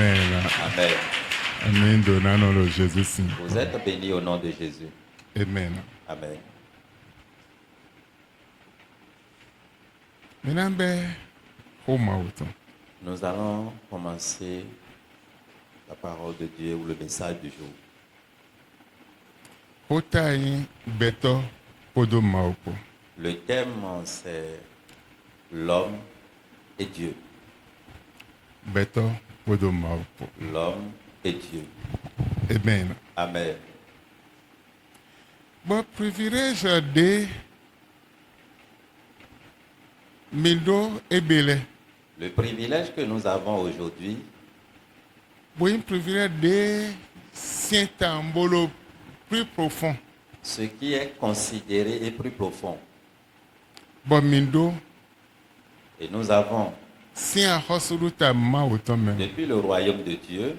Amen. Amen. Amen. Donnant le Jésus. Vous êtes bénis au nom de Jésus. Amen. Amen. Nous allons commencer la parole de Dieu ou le message du jour. Le thème, c'est l'homme et Dieu. L'homme et Dieu. Amen. Amen. Bon privilège de Mildo et Belé. Le privilège que nous avons aujourd'hui, Bon privilège de Saint-Ambolo plus profond. ce qui est considéré est plus profond. Bon Mildo, Et nous avons, Saint Hosuluta ma autant même. depuis le royaume de Dieu,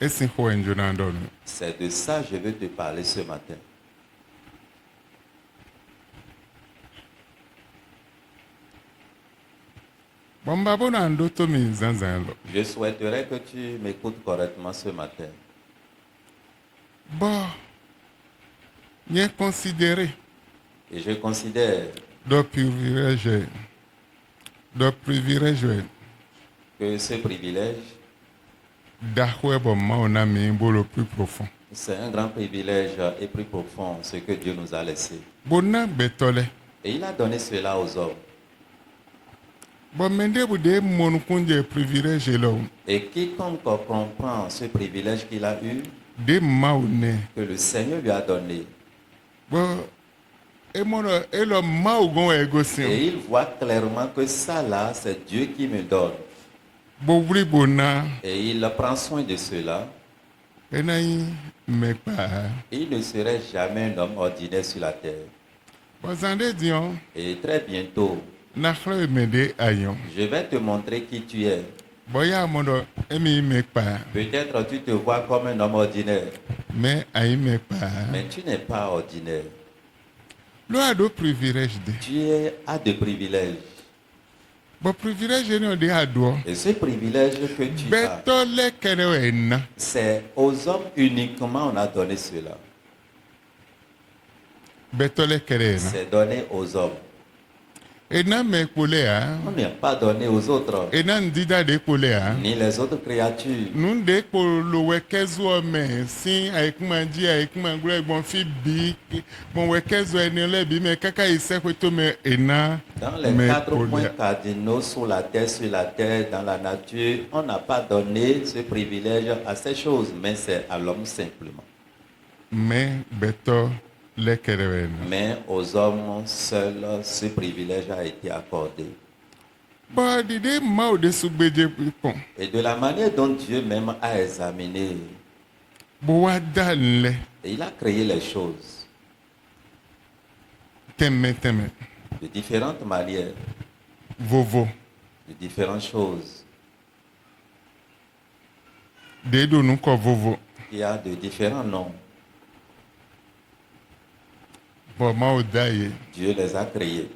Et Saint Hoenjonandon. c'est de ça que je veux te parler ce matin. Bon babo na ndoto mi zanzanlo. Je souhaiterais que tu m'écoutes correctement ce matin. Bon, bien considéré. Et je considère De privilège que ce privilège, d'ahoué bon maona mi bolo plus profond. c'est un grand privilège et plus profond, ce que Dieu nous a laissé. Bona betole. Et il a donné cela aux hommes. Bon mende bude mon kunje privilège lo. Et quiconque comprend ce privilège qu'il a eu, De maune. que le Seigneur lui a donné, Bon et mon et le maugon egosin. et il voit clairement que ça là, c'est Dieu qui me donne. Bon vri bona Et il prend soin de cela. enai me pa. Et il ne serait jamais un homme ordinaire sur la terre. Bon zande dion Et très bientôt, na khlo mede ayon. je vais te montrer qui tu es. Boya mondo emi me pa. Peut-être tu te vois comme un homme ordinaire, Mais ayi me pa. mais tu n'es pas ordinaire. Lo a do privilège de. Tu as des privilèges. Bon privilège ni de ado. Et ce privilège que tu as, Betole kere na. c'est aux hommes uniquement on a donné cela. Betole kere na. C'est donné aux hommes. Ena me kpole a. On n'est pas donné aux autres, Ena ndida de kpole a. ni les autres créatures. Nun de kpolo wekezo me si aikuma ji aikuma gure gbon fi bi bon wekezo ene le bi me kaka ise kweto me ena Dans les me 4 points kpole. cardinaux sur la terre, dans la nature, on n'a pas donné ce privilège à ces choses, mais c'est à l'homme simplement. Me beto le kere na. Mais aux hommes seuls, ce privilège a été accordé. Ba dide ma o de sugbeje pon. Et de la manière dont Dieu même a examiné, Bo wa da nle et il a créé les choses teme de différentes manières, vovo de différentes choses, de do nu ko vovo. qui a de différents noms. Bo ma o da ye. Dieu les a créés.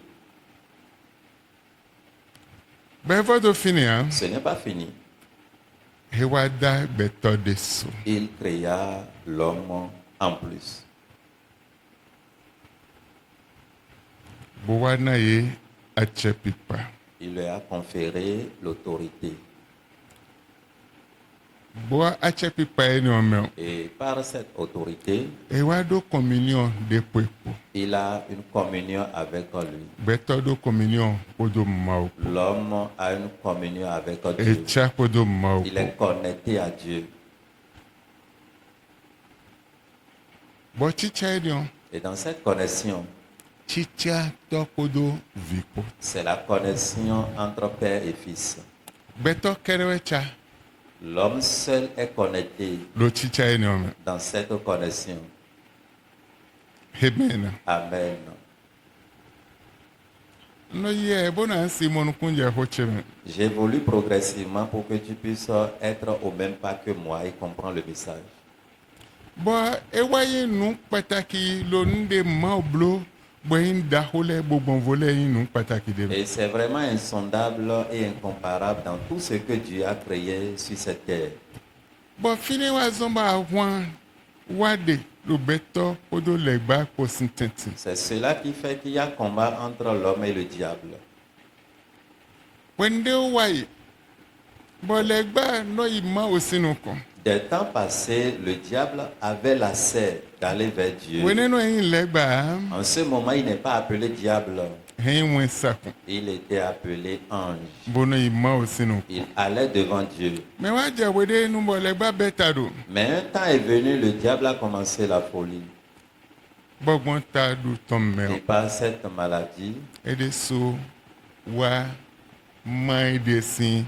Be vodo fini hein. Ce n'est pas fini. He wa da beto de so. Il créa l'homme en plus. Bo wa na ye achepipa. Il lui a conféré l'autorité. Bo wa achepipa eni o me. Et par cette autorité, E wa do communion de pepo. il a une communion avec lui. Beto do communion podo ma o. L'homme a une communion avec E Dieu. cha podo ma o. Il est connecté à Dieu. Bo chicha eni o. Et dans cette connexion, Chicha to podo vipo. c'est la connexion entre Père et Fils. Beto kere we cha. L'homme seul est connecté Lo chicha eni o me. dans cette connexion. Amen. Amen. No ye bo na si mon kunje ho cheme. J'évolue progressivement pour que tu puisses être au même pas que moi et comprendre le message. Bo e wa ye nu pataki lo nde ma o blo bọ́ yín dahólẹ̀ gbogbo volẹ̀ yín nù pàtàkì dé. Et c'est vraiment insondable et incomparable dans tout ce que Dieu a créé sur cette terre. bọ́ fini wa zɔn bá wọn wáde ló bẹ tọ́ kó tó lẹ́gbàá kó sí tẹ̀tì. C'est cela qui fait qu'il y a combat entre l'homme et le diable. wẹ́ndé wáyé bọ́ lẹ́gbàá náà yìí má o sínú kan. Des temps passés, le diable avait l'accès d'aller vers Dieu. wẹ́ndé náà yín lẹ́gbàá En ce moment, il n'est pas appelé diable, ẹ̀yin wọ́n sàkùn il était appelé ange. bọ́ náà yìí má o sínú kan. Il allait devant Dieu. mẹ wá jẹ wẹ́dẹ́ inú bọ̀ lẹ́gbàá bẹ́ẹ̀ ta do. Mais un temps est venu, le diable a commencé la folie. bọ́gbọ́n ta do tán mẹ́ o. Et par cette maladie, ẹ̀dẹ̀ so wá má ẹ̀dẹ̀ sí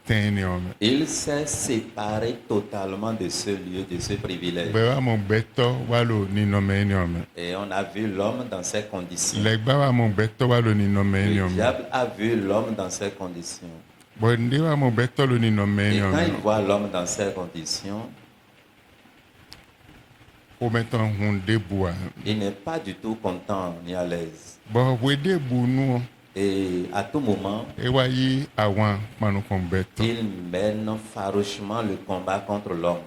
tẹ́ni ọmọ. il s'est séparé totalement de ce lieu, de ce privilège. bẹ́ẹ̀ wá mọ̀ bẹ́ẹ̀ tọ́ wá lò ní nọmọ ẹni ọmọ. Et on a vu l'homme dans ces conditions. lẹ́gbàá wá mọ̀ bẹ́ẹ̀ tọ́ wá lò ní nọmọ ẹni Le ọmọ. diable a vu l'homme dans ces conditions. bọ̀dé wá mọ̀ bẹ́ẹ̀ tọ́ lò ní nọmọ Et ẹni quand il ọmọ. voit l'homme dans ces conditions, ó mẹ́tọ́ hun dé bu wa. il n'est pas du tout content ni à l'aise. bọ̀ wẹ́dẹ́ bu nù ọ́. Et à tout moment, ẹ wá yí àwọn panukọ̀ bẹ́ẹ̀ tọ́. il mène farouchement le combat contre l'homme.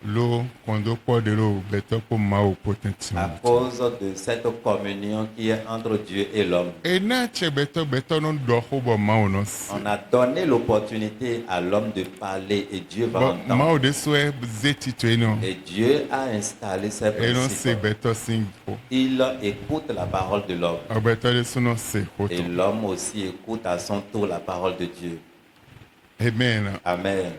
ló kọ́ńdó pọ̀ de ló bẹ́ẹ̀ tọ́ kó má o kó tẹ̀tì. À cause de cette communion qui est entre Dieu et l'homme. ẹ náà tẹ bẹ́ẹ̀ tọ́ ló ń dọ̀ kó bọ̀ má o nọ sí. On a donné l'opportunité à l'homme de parler et Dieu va bọ̀ má entendre. o de sọ ẹ zé titun ẹ náà. Et Dieu a installé ses ẹ náà ṣe principes. bẹ́ẹ̀ tọ́ sí ipò. Il écoute la parole de l'homme. ọbẹ̀ tọ́ de súná ṣe kó Et tó. l'homme aussi écoute à son tour la parole de Dieu. amen. Amen.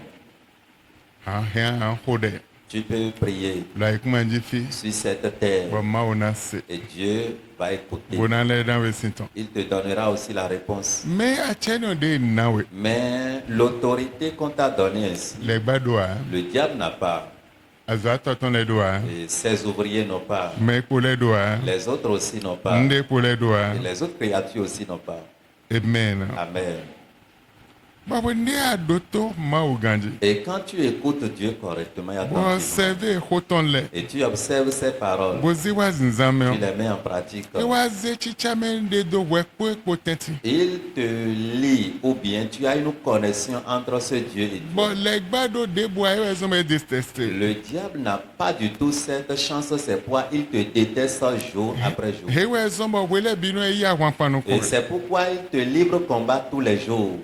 ahẹ́ à ń kó dẹ̀. Tu peux prier lọ́ọ̀ ìkúmọ̀ jí fi. sur cette terre bọ̀ má o náà ṣe. et Dieu va écouter. bọ̀ náà lẹ́yìn dáwọ́ sí tán. Il te donnera aussi la réponse. mẹ́ àtsẹ́nu de náwó. Mais l'autorité qu'on t'a donnée ainsi, lẹ́gbàá do wa. le diable n'a pas azɔ atɔtɔn lɛ do wa. et ses ouvriers n'ont pas. mɛ kpo lɛ do wa. Les autres aussi n'ont pas. nde kpo lɛ do wa. Et les autres créatures aussi n'ont pas. amen. Amen. bɔbɔ ne y'a do to maaw ganji. Et quand tu écoutes Dieu correctement et bɔn attentivement, sɛbɛ hotɔn lɛ. et tu observes ses paroles, bozi wa zinzan tu mɛ. les mets en pratique, e wa ze tsitsamɛ de do wɛ kpo ekpo tɛnti. il te lie ou bien tu as une connexion entre ce Dieu et Dieu. bɔn lɛgba do de bo ayi wɛ zɔn bɛ deteste. Le diable n'a pas du tout cette chance, c'est pourquoi il te déteste jour après jour. he wɛ zɔn bɔ wele binu eyi àwọn panu Et ko. c'est pourquoi il te livre combat tous les jours.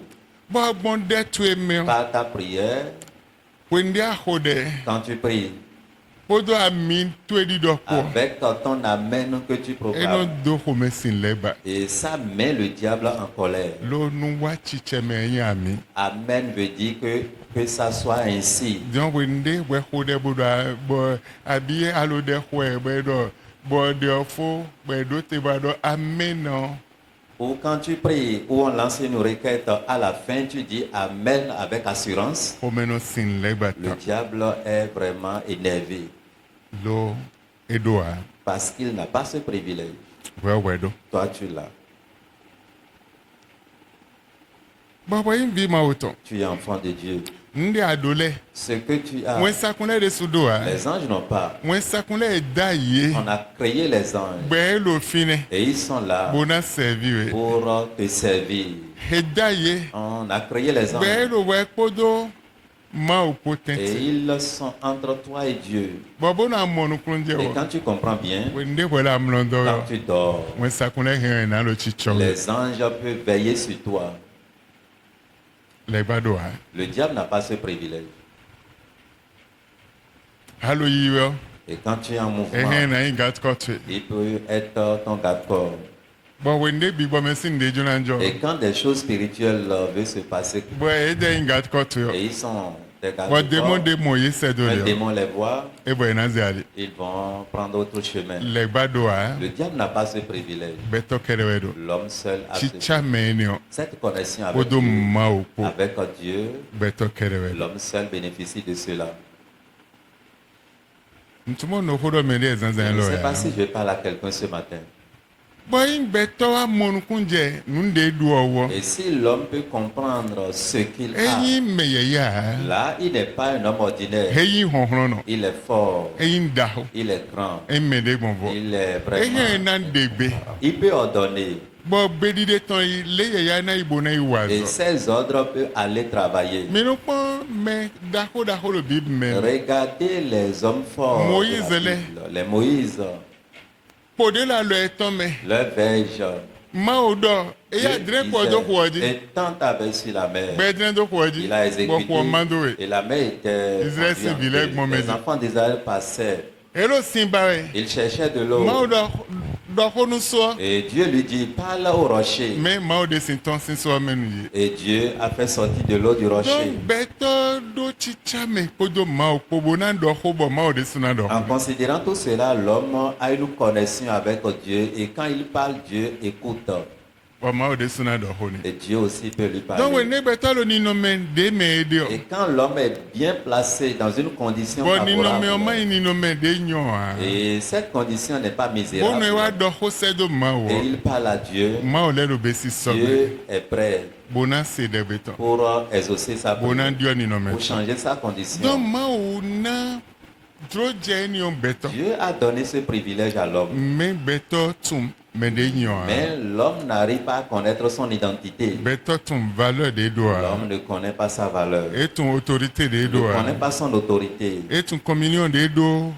bɔn gbɔn dɛ tu eme o. Par ta prière, wende aho dɛ. quand tu pries, o do ami to edi dɔ kɔ. avec ton amen que tu eno proclames, do home sin lɛgba. et ça met le diable en colère. lónú wá tsitsɛmɛ yín àmì. Amen veut dire que ça soit ainsi. diɔn wende wɛ xɔ ɖe bo do bɔ abi alo ɖe xɔe bɛ dɔ bɔ ɖe fo bɛ do te ba dɔ amen. Ou quand tu pries, ou on lance une requête, à la fin tu dis Amen avec assurance. xɔmɛnɔ sin lɛgba Le tɔ diable est vraiment énervé lo edoa parce qu'il n'a pas ce privilège. wɛwɛ do. Toi, tu l'as. bɔbɔ yi vi ma o tɔ Tu es enfant de Dieu. n de ado lɛ Ce que tu as, wɛn sakunlɛ de su do wa les anges n'ont pas. wɛn sakunlɛ da ye On a créé les anges gbɛɛ lo finɛ et ils sont là bona sɛvi wɛ pour te servir. he da ye On a créé les gbɛɛ anges lo wɛ kpodo ma o ko et tɛnti ils sont entre toi et Dieu. bɔbɔ na mɔnukulun jɛ Et wɔ. quand tu comprends bien, wende wɛlɛ amulɔn dɔ quand yɔ. tu dors, wọ́n sakunlẹ̀ hẹ́rẹ́ náà ló ti tsọ́ les anges peuvent veiller sur toi. lẹ́gbàdo wa. Le diable n'a pas ce privilège. halo yi wɔ Et quand tu es en mouvement, ehɛn na yi gati kɔtue. il peut être ton garde-corps. bɔn wende bi bɔ mɛ si ne jona jɔ. Et quand des choses spirituelles veulent se passer, bɔn e de yi gati kɔtue et yɔ. ils sont des bɔn demo garde-corps, de mo ye sɛ do un de yɔ. démon les voit, e bɔ yina zi ali. ils vont prendre autre chemin. lẹ́gbàdo wa Le diable n'a pas ce privilège. bɛtɔ kɛrɛ wɛ do. L'homme seul a tsitsa mɛ ni yɔ. cette connexion o avec do Dieu. ma o ko Avec Dieu, bɛtɔ kɛrɛ wɛ do. l'homme seul bénéficie de cela. ntoma n'o ko dɔ mɛ de yɛ Je zanzan ne lɔ sais pas si yɛ. je parle à quelqu'un ce matin. Bon, il bête à mon kunje, nous de douawa. Et si l'homme peut comprendre ce qu'il a, Eyi meyeya. là, il n'est pas un homme ordinaire. Eyi honhrono. Il est fort, Eyi ndaho. il est grand, Emede bonvo. il est Eyi vraiment... nan debe. Il peut ordonner Bon, bedi de ton le yeya na ibo na et iwazo. ses ordres peuvent aller travailler. Mais non pas, mais daho le bib men. Regardez les hommes forts, de Moïse, la Bible, les Moïse, Pode la le etome. leurs verges. Ma odo. Eya dre kwa do kwa di. Et tant avait sur la mer, Bedren do kwa di. il a exécuté, Kwa mandowe. et la mer était Israël fendue en civil, deux. avec Mohamed. Les enfants d'Israël passaient, Elo simbare. ils cherchaient de l'eau. Ma odo do kono so. Et Dieu lui dit, parle au rocher. Mais ma ode sinton sin so menu. Et Dieu a fait sortir de l'eau du rocher. Donc beto do chichame podo ma opobo na do hobo ma ode suna do. En considérant tout cela, l'homme a une connexion avec Dieu et quand il parle, Dieu écoute. Wa ma ode suna do honi. Et Dieu aussi peut lui Donc parler. we ne beto lo ni no men de me ede o. Et quand l'homme est bien placé dans une condition Bon ni no me o ma favorable, ni no me de nyo a. et cette condition n'est pas Bon misérable, no wa do ho se do ma et wo. il parle à Dieu, Ma o le lo besi sobe. Dieu est prêt Bona se de beto. pour exaucer sa Bona prière, dio ni no me. pour changer sa Donc condition. ma o na dro je ni o beto. Dieu a donné ce privilège à l'homme. Me beto tum me de nyo a. Mais l'homme n'arrive pas à connaître son identité. Beto tum valeur de do a. L'homme ne connaît pas sa valeur. Et ton autorité de Il do ne a. connaît pas son autorité. Et ton communion de do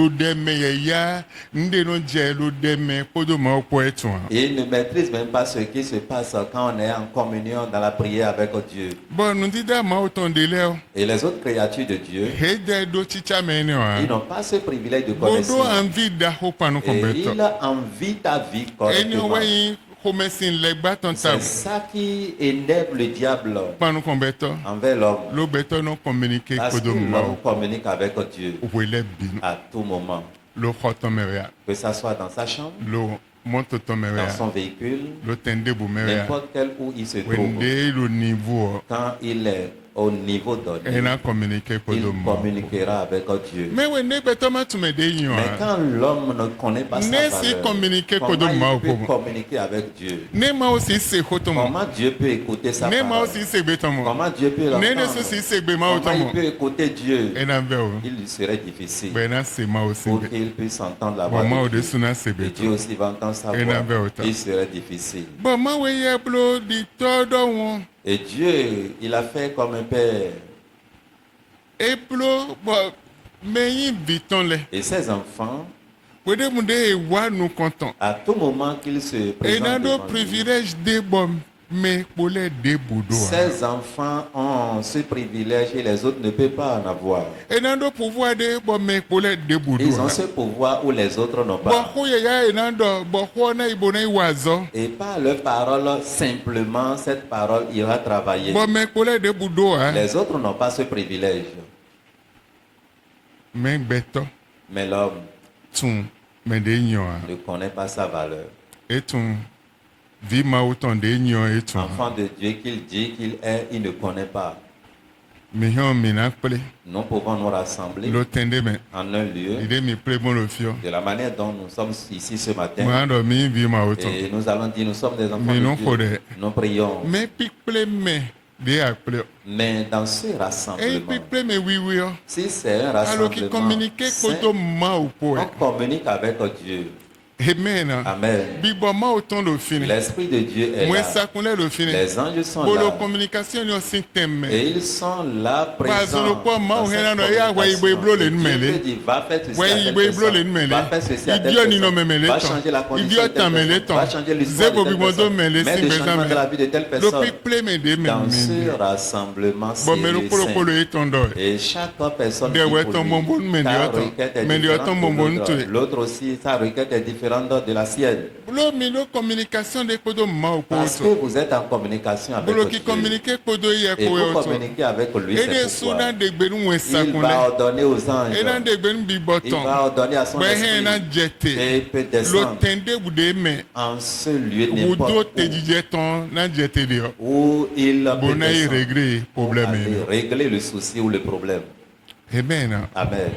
deme ya nde no je lo deme podo ma opo etu a. Et il ne maîtrise même pas ce qui se passe quand on est en communion dans la prière avec Dieu. Bon nous dit da ma oton de le o. Et les autres créatures de Dieu, He de do chicha me ne ils o. n'ont pas ce privilège de Bodo connaissance. envie da ho panu ko Et beto. il envie ta vie Eni o correctement. we homesin le baton ta C'est ça qui énerve le diable panu ko beto. envers l'homme. Lo beto no communiquer Parce que kodo ma l'homme o. communique avec Dieu Wele bin. à tout moment. Lo khoto me ya. Que ça soit dans sa chambre, Lo monto to me dans ya. son véhicule, Lo tende bu me ya. n'importe quel où il se trouve. Wende lo niveau Quand il est au niveau donné, ena communiquer il kodo ma. communiquera avec Dieu. Mais wende beto ma tu me de nyo Mais a. quand l'homme ne connaît pas sa Ne si valeur, communiquer comment kodo ma il peut opobo. communiquer avec Dieu? Ne ma aussi se hotomo. Comment Dieu peut écouter sa Ne ma parole? aussi se betomo. Comment Dieu peut Ne ne l'entendre? si se be ma Comment otomo. il peut écouter Dieu? Ena veo. Il lui serait difficile Bena se ma aussi pour be. qu'il puisse entendre la voix Bon ma de ode Dieu. suna se Et beto. Dieu aussi va entendre sa Et voix. autant. Il serait difficile. Bon ma we ye blo di todo won. Et Dieu, il a fait comme un père. E blo bon me yin biton le. Et ses enfants, Wede mu de e wa nu konton. à tout moment qu'ils se E présentent na do devant lui, privilège de bom me pole de budo. ses enfants ont ce privilège et les autres ne peuvent pas en avoir. E na do pouvoir de bom me pole de budo. Ils ont ce pouvoir où les autres n'ont Bon pas. ho ye ya e na do bon ho na ibo na iwazo. Et par leur parole, simplement, cette parole ira travailler. Bon me pole de budo a. Les autres n'ont pas ce privilège. Me beto Mais l'homme tun me de nyo a. ne connaît pas sa valeur. Et tun vi ma oton de nyo et tun. Enfant de Dieu qu'il dit qu'il est, il ne connaît pas. Mi hon mi na ple. Nous pouvons nous rassembler Lo tende me. en un lieu Ide mi ple bon lo fio. de la manière dont nous sommes ici ce matin. Mo ando mi vi ma oton. Et nous allons dire, nous sommes des enfants Mais non, de faut Dieu. des- Nous prions. Me pi ple me de a ple. Mais dans ce E pi rassemblement, ple me wi wi o. si c'est un Alors qui rassemblement, communique saint, kodo ma ou po. on communique avec Dieu. Amen. Amen. Bi bon ma oton lo fini. L'Esprit de Dieu est Moi là. sa kunle lo fini. Les anges sont Bolo là. communication yo sin temme. Et ils sont là Parce présents. que quoi, moi, dans on cette est là, il y a communication. ouais, iblo le Dieu mêlé. te dit, va faire ceci Ouais, à telle iblo le personne. mêlé. Va faire ceci à telle Idiot ni no personne. me mêlé Va ton. changer la condition Idiot de telle ta mêlé personne. ton. Va changer l'histoire Zebo de telle bibondo personne. mêlé Mais si le besoin changement de la vie de telle Lo personne. pi ple me de me Dans ce me. rassemblement, Bon me lo c'est polo polo saint. e ton do. Et chaque personne De qui ouais, pour ton lui, bonbon me ta lioton. requête est Me lioton différente bonbon de l'autre. tu. L'autre aussi, sa requête est différente de la sienne. Lo mi lo communication de kodo ma ou po. Parce que vous êtes en communication avec Bolo ki Dieu. communique kodo ye Et ko vous yo to. communiquez avec lui, E de c'est suna pourquoi. de gbenu we Il sakunle. va ordonner aux anges. E na de gbenu bi Il boton. va ordonner à son Bwe he na esprit. jete. Et il peut Lo descendre tende bu de me. en ce lieu Wudo n'importe te jije ton na jete de yo. où il peut Bona y descendre régler pour problème. aller régler le souci ou le problème. Amen. Amen.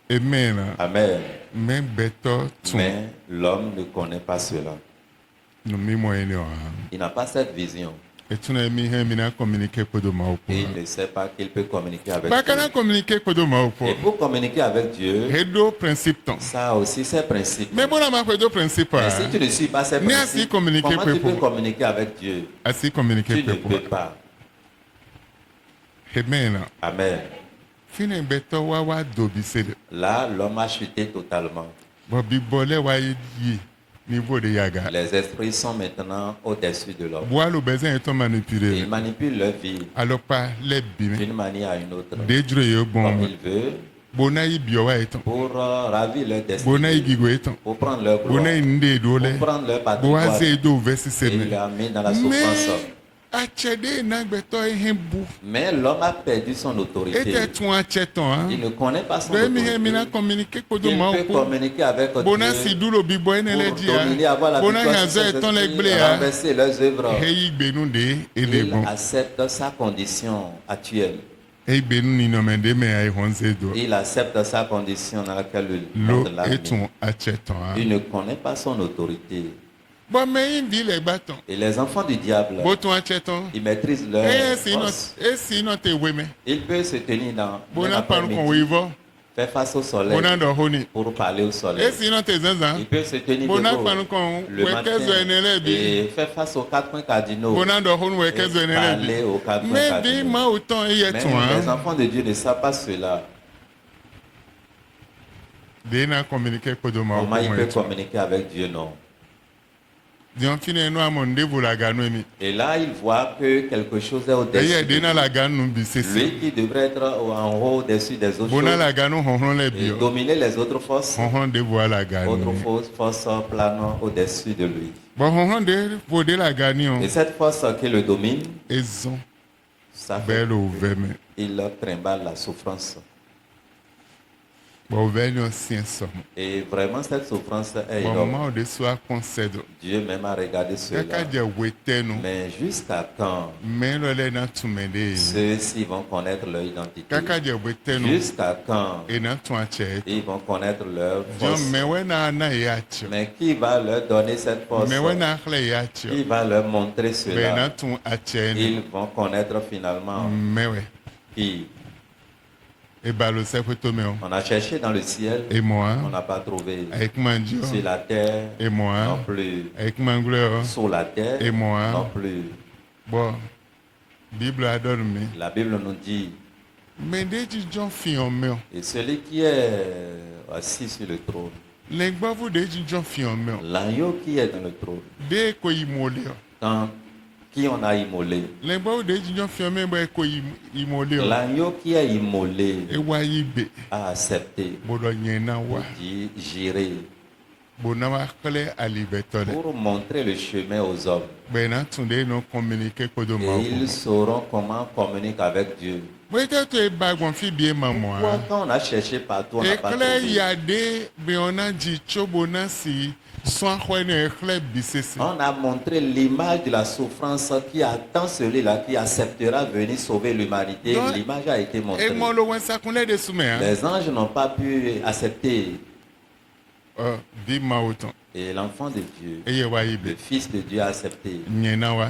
Amen. Amen. Mais beto tun. Mais l'homme ne connaît pas cela. no mi moyeni wa Il n'a pas cette vision. etuna mi he mi na communiquer kodo ma opo Et il ne sait pas qu'il peut communiquer avec ba kana Dieu. communiquer kodo ma opo Et pour communiquer avec Dieu, hedo principe ton ça a aussi ses principes. mais bona ma kodo principe Mais si tu ne suis pas ces Ni ainsi principes, communiquer comment tu pour- peux communiquer avec Dieu? asi Tu communiquer ne pepo peux pas. amen Amen. fine beto wa dobi sede Là, l'homme a chuté totalement. bo bibole wa yi niveau de yaga Les esprits sont maintenant au-dessus de l'homme. bo alo besoin eto Et manipuler ils manipulent leur vie alors pas les bime d'une manière à une autre. dejure yo Comme bon il veut, bona yi bio wa eto pour ravir leur bona yi destinée, gigo eto pour prendre leur gloire, bona yi nde dole pour prendre leur bo patrimoine aze do versi et seme les amener dans la souffrance. achede na gbeto ihe bu Mais l'homme a perdu son autorité. ete tun acheton Il ne connaît pas son do mi he mi na autorité. communiquer kodo Il ma peut opo communiquer avec bona si Dieu duro bibo ene le pour dominer, dia avoir la bona victoire ya sur zo ses eton le esprits, gble ya renverser leurs œuvres. heyi gbenu de ele Il bon accepte sa condition actuelle. heyi gbenu ni no me de me ai honze do Il accepte sa condition dans laquelle le lo monde l'a mis. etun acheton Il ne connaît pas son autorité. bon me yin di le gbaton Et les enfants du diable, bo tun acheton ils maîtrisent leur force. esi no te weme Il peut se tenir dans même bona panu kon après-midi, wivo faire face au soleil bona do honi pour parler au soleil. esi no te zanzan Il peut se tenir bona debout panu kon le wekezo ene le matin bi et faire face aux quatre points cardinaux. bona do honi wekezo Et ene le parler bi aux quatre points me bi cardinaux. ma uton iye Mais tun les enfants de Dieu ne savent pas cela. de na communiquer kodo ma Comment il peut opo communiquer avec Dieu, non. dion fine no amonde bu la ganu mi Et là, il voit que quelque chose est eye au-dessus. de de na lui. la ganu bi sesi Lui qui devrait être en haut au-dessus des autres bona choses la ganu honhon le et bio dominer les autres forces, honhon de bu la autres ganu forces planant au-dessus de lui. bon honhon de bo de la gani on Et cette force qui le domine, ezon ça fait belo veme qu'il trimballe la souffrance. bo venyo sien som Et vraiment, cette souffrance est énorme. bon ma de so aconsedo Dieu même a regardé cela. kaka je wetenu Mais jusqu'à quand me lo le na tumede ceux-ci vont connaître leur identité? kaka je wetenu Jusqu'à quand e na tun ache ils vont connaître leur dion force? me we na ya ache Mais qui va leur donner cette force? me we na khle ya ache Qui va leur montrer be na cela? tun ache ni Ils vont connaître finalement me we qui. e balo se foto me o On a cherché dans le ciel, e mo on n'a pas trouvé. avec mandio Sur la terre, e mo non plus. avec manglo Sous la terre, Et moi. non plus. bon bible adore me La Bible nous dit, me de ji jon fi on me o et celui qui est assis sur le trône, le gbo fu de ji jon fi on me o l'agneau qui est dans le trône, de ko imole o quand, qui on a immolé, le gbo de ji jon fi on me bo ko imole o l'agneau qui est immolé e wa yibe a accepté, bo do yen na wa dit j'irai bo na wa kle alibetole pour montrer le chemin aux hommes. be na tun de no communiquer ko do ma Et ils sauront comment communiquer avec Dieu. bo te to e ba gon fi bi e ma mo Pourquoi a quand on a cherché partout, on e n'a pas kle trouvé. ya de be ona ji chobo na si so ahwe ne kle bisese On a montré l'image de la souffrance qui attend celui-là qui acceptera venir sauver l'humanité. Donc, L'image a été montrée. e mo lo wen sa kun le de sume a Les anges n'ont pas pu accepter. bi ma uton Et l'enfant de Dieu, e ye wa le yibe Fils de Dieu a accepté. yen na wa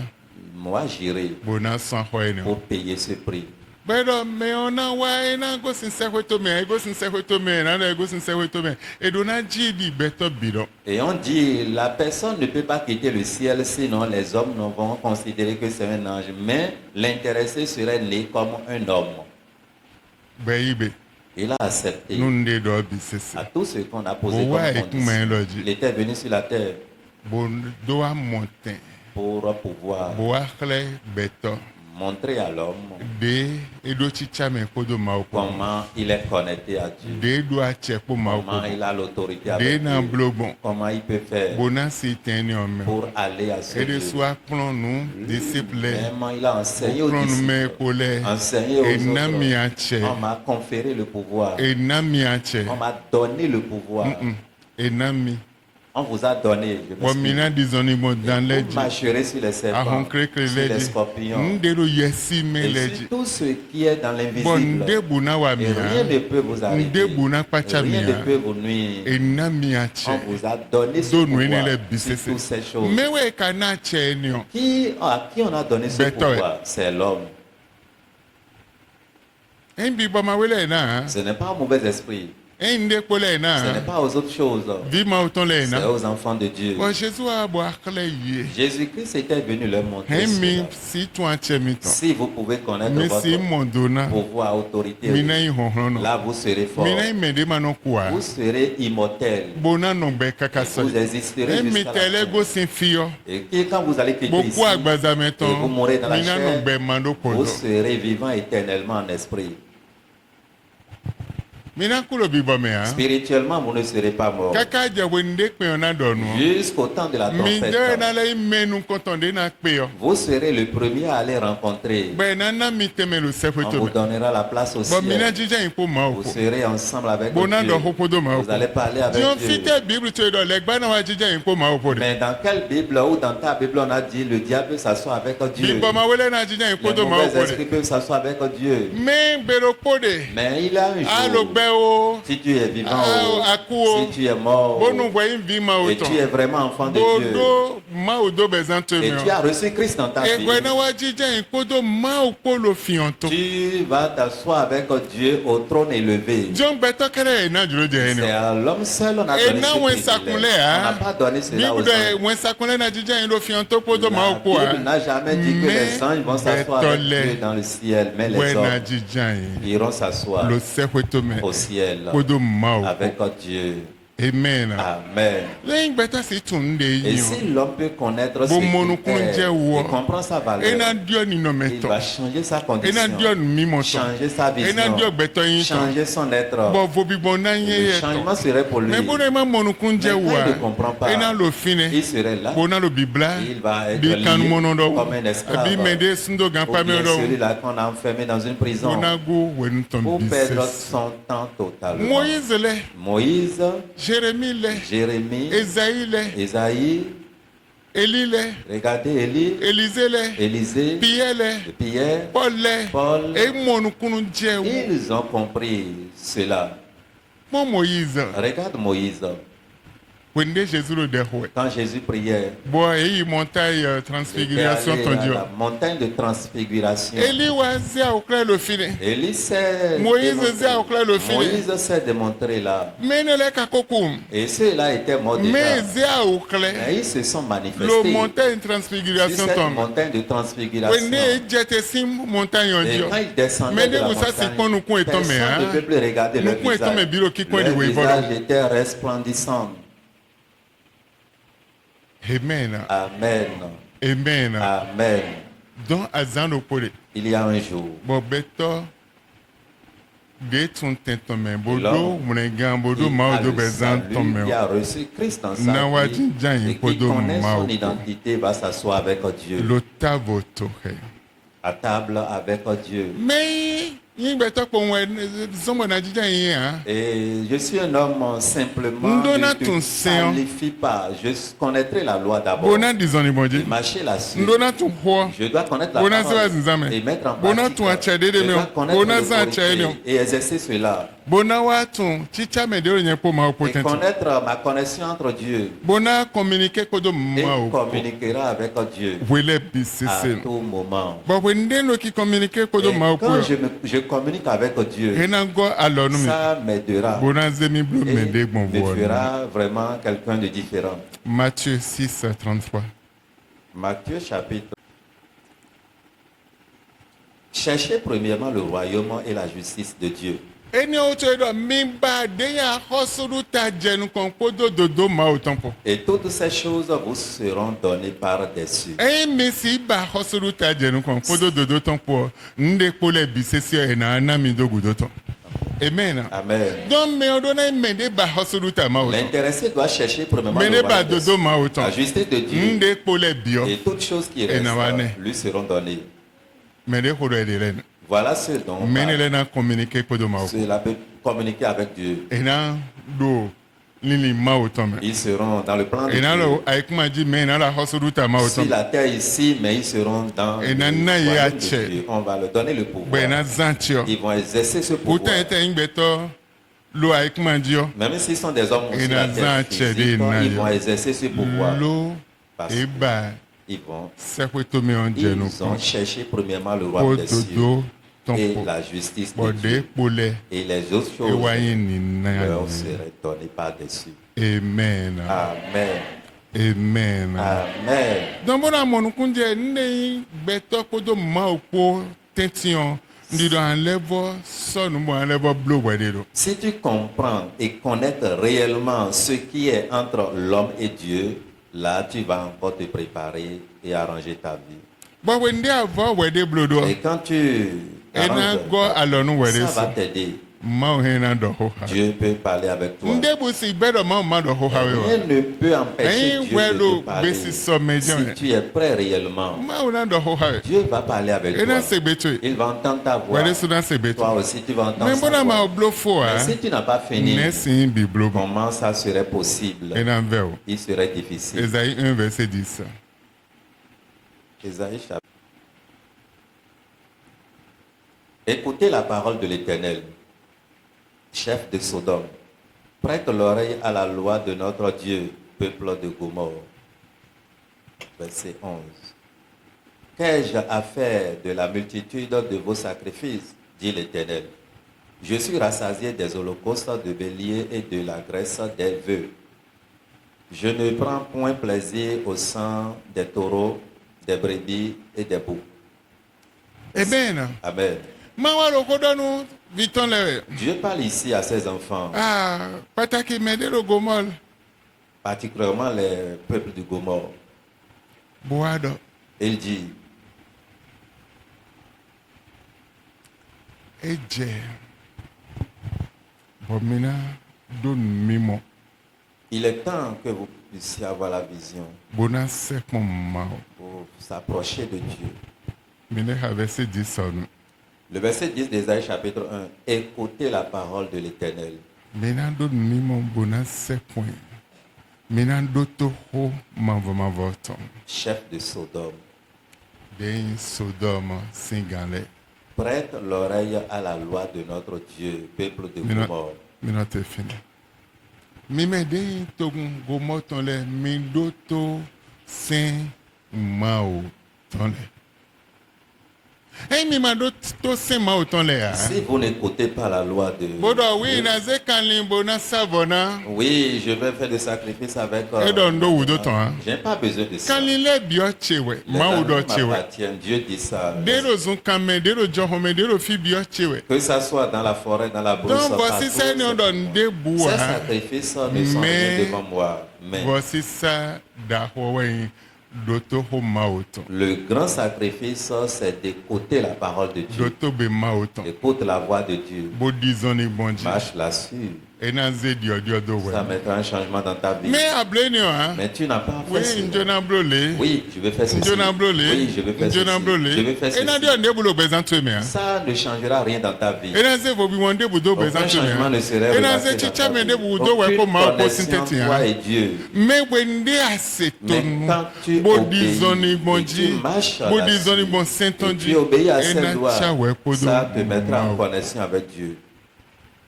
Moi, j'irai bo na so ahwe ne o pour payer ce prix. Pero me ona wa ena go sin se hoto me go sin se hoto me na go sin se hoto me e do na ji di beto biro Et on dit, la personne ne peut pas quitter le ciel, sinon les hommes ne vont considérer que c'est un ange. Mais l'intéressé serait né comme un homme. be yibe Il a accepté. nun de do bisese À tout ce qu'on a posé Bo wa comme e kun me condition. lo ji Il était venu sur la terre bo do a monten pour pouvoir bo wa khle beto montrer à l'homme de e do chicha me ko do ma ko comment il est connecté à Dieu, de do a che ko ma ko comment il a l'autorité de avec na Dieu, blobon comment il peut faire bo na si teni o me pour aller à ce e de Dieu. so plon nu disciple Vraiment, il a enseigné aux plon nu me disciples, ko le enseigné e aux na mi a autres. che On m'a conféré le pouvoir, e na mi a che on m'a donné le pouvoir. e na mi On vous a donné, je Bon, m'explique. mina disons bon dans les Vous marcherez sur les a serpents, honkre que sur les les scorpions, ndelo yesi me et les sur tout ce qui est dans bon l'invisible. ndebuna wa Et rien mia ne peut vous arrêter. ndebuna pacha Rien ne mia peut vous nuire. ena mia che On vous a donné ce do pouvoir nuene le sur bisese toutes ces choses. mewe kana che ni o À qui on a donné ce Beto, pouvoir? C'est l'homme. en bi ba ma wele na Ce n'est pas un mauvais esprit. en nde ko le Ce n'est na pas aux autres choses. vi ma auton le C'est na aux enfants de Dieu. bon Jésus a bo akle ye Jésus-Christ était venu leur montrer en mi cela. si tu en che mi ton Si vous pouvez connaître mais si votre mon dona pouvoir, autorité, mina i honhon no là vous serez fort. mina i mede ma no kwa Vous serez immortel. bona no be kaka so Vous existerez en mi jusqu'à tele la go fin. sin fio Et quand vous allez quitter beaucoup ici, agbaza et meton vous mourrez dans la mina no chair, be mando vous kodo serez vivant éternellement en esprit. mina kulo bi bo me ha Spirituellement, vous ne serez pas mort. kaka je we nde pe ona do no Jusqu'au temps de la mi de tempête, na le menu kotonde na pe yo vous serez le premier à aller rencontrer. be na na mi teme lo se On foto vous me donnera la place au bo mina ciel. jija ipo ma Vous oko serez ensemble avec bona do Dieu. hopo do ma Vous oko allez parler avec Dion Dieu. fite bible to do le gba na wa jija ipo ma oko de Mais dans quelle Bible ou dans ta Bible on a dit le diable s'assoit avec Dieu? bi bo ma wele na jija ipo Les do ma mauvais oko de esprits peuvent s'asseoir avec Dieu. me bero pode Mais il a un alo jour, be o si tu es vivant Ah, aku o. si tu es mort bonu gwa vi ma et oton tu es vraiment enfant de Dieu bodo ma odo bezan to et me tu as reçu Christ dans ta vie, egwe na wa jija ipo do ma oko lo fianto tu vas t'asseoir avec Dieu au trône élevé. John beto kere na juro je C'est ni à l'homme seul on a Et donné na ce wen privilège. sakunle, On hein. n'a pas donné cela aux bible anges. de wen sakunle na jija lo fianto po do ma La oko a Bible n'a jamais dit que les anges vont s'asseoir avec Dieu dans le ciel, mais les we na hommes jija iront s'asseoir lo se foto me au ciel po do ma avec oko Dieu. amen Amen. lẹ́yìn gbẹ́tà sí tún de Et yín si l'homme peut connaître ce Bon, qu'il monokun est jẹ́ wọ. et comprend sa o ena valeur, diọ nínú il mẹ́tọ̀ va changer sa ena condition, diọ mímọ́ tán changer sa ena diọ vision, gbẹ́tọ̀ yín tán changer son être. bọ̀ fobibọ̀ náà yẹ Le yẹ changement tán serait pour lui. mẹ bọ́dọ̀ ẹ má mọ̀nùkún jẹ́ Mais wà quand il ne comprend pas, ena lò finẹ Il serait là, bọ̀ náà lò bibla il va être bí kanu mọ́nà lié dọ̀ comme un esclave. bí mẹ́dẹ́ síndó gan Ou pàmì bien dọ̀ celui-là qu'on a enfermé dans une bọ̀ prison náà go wẹ̀nu tán pour bí perdre sẹ́sì son temps totalement. Moïse lẹ Moïse, Jérémie lẹ Jérémie, Esaïe lẹ Esaïe, Élie lẹ regardez Élie, Élisée lẹ Élisée, Pierre lẹ Pierre, Paul lẹ Paul. e mọ̀nùkún jẹ́ wọ. Ils ont compris cela. Mọ Moïse Regarde Moïse, wende Jésus le dehwe quand Jésus priait, bo eyi montagne il était transfiguration allé ton à Dieu la montagne de transfiguration. Eli wa zia okla le fine Élie s'est Moïse démontré. zia okla le fine Moïse s'est démontré là. menele kakokum Et ceux-là étaient morts déjà. mais zia okla Mais ils se sont le manifestés montagne sur transfiguration cette ton montagne de transfiguration. wende jete sim montagne on Et Dieu quand ils descendaient mais de de la vous ça c'est qu'on montagne, nous est tombé personne ne peut plus regarder leur nous est tombé visage. biro qui coin de Leur wevolo visage était resplendissant. amen Amen. amen Amen. donc azan opole Il y a un jour, bo beto de tun tento me bodo L'homme, munegan bodo il ma a do le bezan salut, ton me il a reçu Christ dans Na sa wa vie jinjan yin et qui podo connaît ma son oko. identité va s'asseoir avec Dieu, lo tavo to he à table avec Dieu. mais yin beto ko won somo na jinjan yin ha Et je suis un homme simplement, Ndona je ne ton te Seigneur. qualifie pas. Je connaîtrai la loi d'abord. bona dizoni moji Et marcher là-dessus. ndona tu ho Je dois connaître la Bona parole sewa zinzame. et mettre en Bona pratique. tu achade de Je me. dois connaître Bona za l'autorité achade de. et exercer cela. bona wa tu chicha me de onye po ma Et potentiel connaître ma connexion entre Dieu. bona communiquer ko do Et ma oko communiquera avec Dieu wele à bisese tout moment. bo wende no ki communiquer ko do Et ma oko quand je communique avec Dieu, ena go alonu mi ça m'aidera bona zemi blu et me de gbon me vo fera vraiment quelqu'un de différent. Matthieu 6 33 Matthieu chapitre. Cherchez premièrement le royaume et la justice de Dieu. eni o to do mi ba de ya hosuru ta jenu kon ko do ma o tampo Et toutes ces choses vous seront données par-dessus. e mi si ba hosuru ta jenu kon ko do tampo nde ko le bisesi e na na mi do gudo to amen Amen. don me o do na me de ba hosuru ta ma o to L'intéressé doit chercher premièrement me le ne ba royaume de do ma o to la justice de Dieu. nde ko le bio Et toutes choses qui Et na wane. restent lui seront données. me de ko do e de len Voilà ce dont on me ne parle. le na communiquer ko do ma o Cela peut communiquer avec Dieu. ena do lili ma o tɔn mɛ Ils seront dans le plan de ena Dieu. lɔ a ye kuma di mɛ ena la hɔsudu ta ma o Sur tɔn la terre ici, mais ils seront dans le Et nana y a royaume de tche. Dieu. On va leur donner le bɔn pouvoir. ena zan tiɔ Ils vont exercer ce pourtant pouvoir. e tɛ n gbɛtɔ lo a ye kuma di yɔ Même s'ils sont des hommes Et sur la dans terre un tiers physique, des ils vont nains. exercer ce pouvoir. lo Parce e ba Ils vont sɛkoe to mi ɔn jɛnu Ils ont kɔ cherché premièrement le ko roi des cieux dodo tɔn et po la justice de bɔn de Dieu. kpo lɛ Et les autres e choses wa ye nin na leur yan seraient données par-dessus. amen Amen. amen. Amen. donc bɔn a mɔnukunjɛ n de gbɛtɔ kodo maaw kpo tɛntiɲɔ n di dɔn an lɛbɔ sɔnu bɔn an lɛbɔ bulo bɔ de do. Si tu comprends et connaître réellement ce qui est entre l'homme et Dieu, là tu vas encore te préparer et arranger ta vie. bɔn wɛn de a fɔ wɛ de bulo do Et quand tu ena arranges gɔ ta alɔnu wɛ vie, de ça va so t'aider. maaw hɛnɛ dɔ ho ha. Dieu peut parler avec toi. n de bu si bɛɛ dɔ maaw ma dɔ ho ha we wa. Rien ne peut empêcher Hein, Dieu ouais, de l'eau, te parler. baisser sommet, Si Dieu. tu es prêt réellement, maaw na dɔ ho ha we. Dieu va parler avec toi. ena se be to ye Il va entendre ta voix. wɛ de so na se be to. Toi aussi, tu vas entendre mɛ sa bɔn a maaw voix. bulo fo wa Mais si tu n'as pas fini, ne si bi bulo bɔ comment ça serait possible? ena vɛ o. Il serait difficile. Esaïe 1 verset 10. Ésaïe chapitre. Écoutez la parole de l'Éternel, chef de Sodome. Prête l'oreille à la loi de notre Dieu, peuple de Gomorrhe. Verset 11. Qu'ai-je à faire de la multitude de vos sacrifices, dit l'Éternel. Je suis rassasié des holocaustes de bélier et de la graisse des vœux. Je ne prends point plaisir au sang des taureaux, des brebis et des boucs. Amen. Amen. maaw wa lɔ ko dɔnu vitɔn lɛ wɛ. Dieu parle ici à ses enfants, pataki mɛ de do gomɔl particulièrement les peuples du Gomorrhe. boa dɔ. Il dit, e jɛ bɔn mina do mi mɔ il est temps que vous puissiez avoir la vision bona sɛkpɔn maaw pour s'approcher de Dieu. mi ne ha verset 10 sɔnu. Le verset 10 d'Ésaïe chapitre 1, écoutez la parole de l'Éternel. mina do mi mɔ bona sɛkpɔn mina do to ho mavɔmavɔ tɔn. Chef de Sodome, den Sodome sin-gan lɛ. prête l'oreille à la loi de notre Dieu, peuple de Mina Gomorrhe. mina tɛ fini. mi mɛ den togun gomɔ tɔn lɛ mi do to sin maaw tɔn lɛ. mi ma do to sin maaw tɔn lɛ ya. Si vous n'écoutez pas la loi de bodɔ wi Dieu, na ze kanli bona savɔna. oui, je vais faire des sacrifices avec... e dɔ ndo wudo tɔn. Je n'ai pas besoin de ça. kanli lɛ biɔ tse wɛ Les maaw dɔ animaux tse wɛ. m'appartiennent. Dieu dit ça. den do zun kanmɛ den do jɔnhɔnmɛ den do fi biɔ tse wɛ. Que ça soit dans la forêt, dans la brousse, donc partout, voici ça ne dɔ n de bu ces wa. sacrifices ne sont Mais- rien devant moi. Mais voici ça dahɔwɛ in do to ho maaw tɔn. le grand sacrifice, c'est d'écouter la parole de do Dieu. to be maaw tɔn. Écoute la voix de Dieu. bo dizɔni bɔnji. Marche là-dessus. ena ze diɔdiɔ do Ça wɛ. mettra un changement dans ta vie. mais abilé ni wa. Mais tu n'as pas oui fait cela. njona bulo le. Oui, je vais faire ceci. njona bulo le. Oui, je vais faire njona bulo ceci. Je vais le. faire ena ceci. diɔ ne bolo bɛzan to mi. Ça ne changera rien dans ta vie. ena se fobi wɔn de bu do bɛzan Aucun to changement ne mi. serait ena relaté se dans tsitsa ta mi vie. de bu do wɛ ko Aucune maaw ko connexion, sintɛti toi ya. et Dieu. mais wende ase Mais tonu. quand tu bo obéis dizɔni et bɔnji. tu marches bo là-dessus, dizɔni bɔn et sɛntɔnji. tu obéis à ses ena lois, tsa wɛ ko do ça te mettra en maaw. connexion avec Dieu.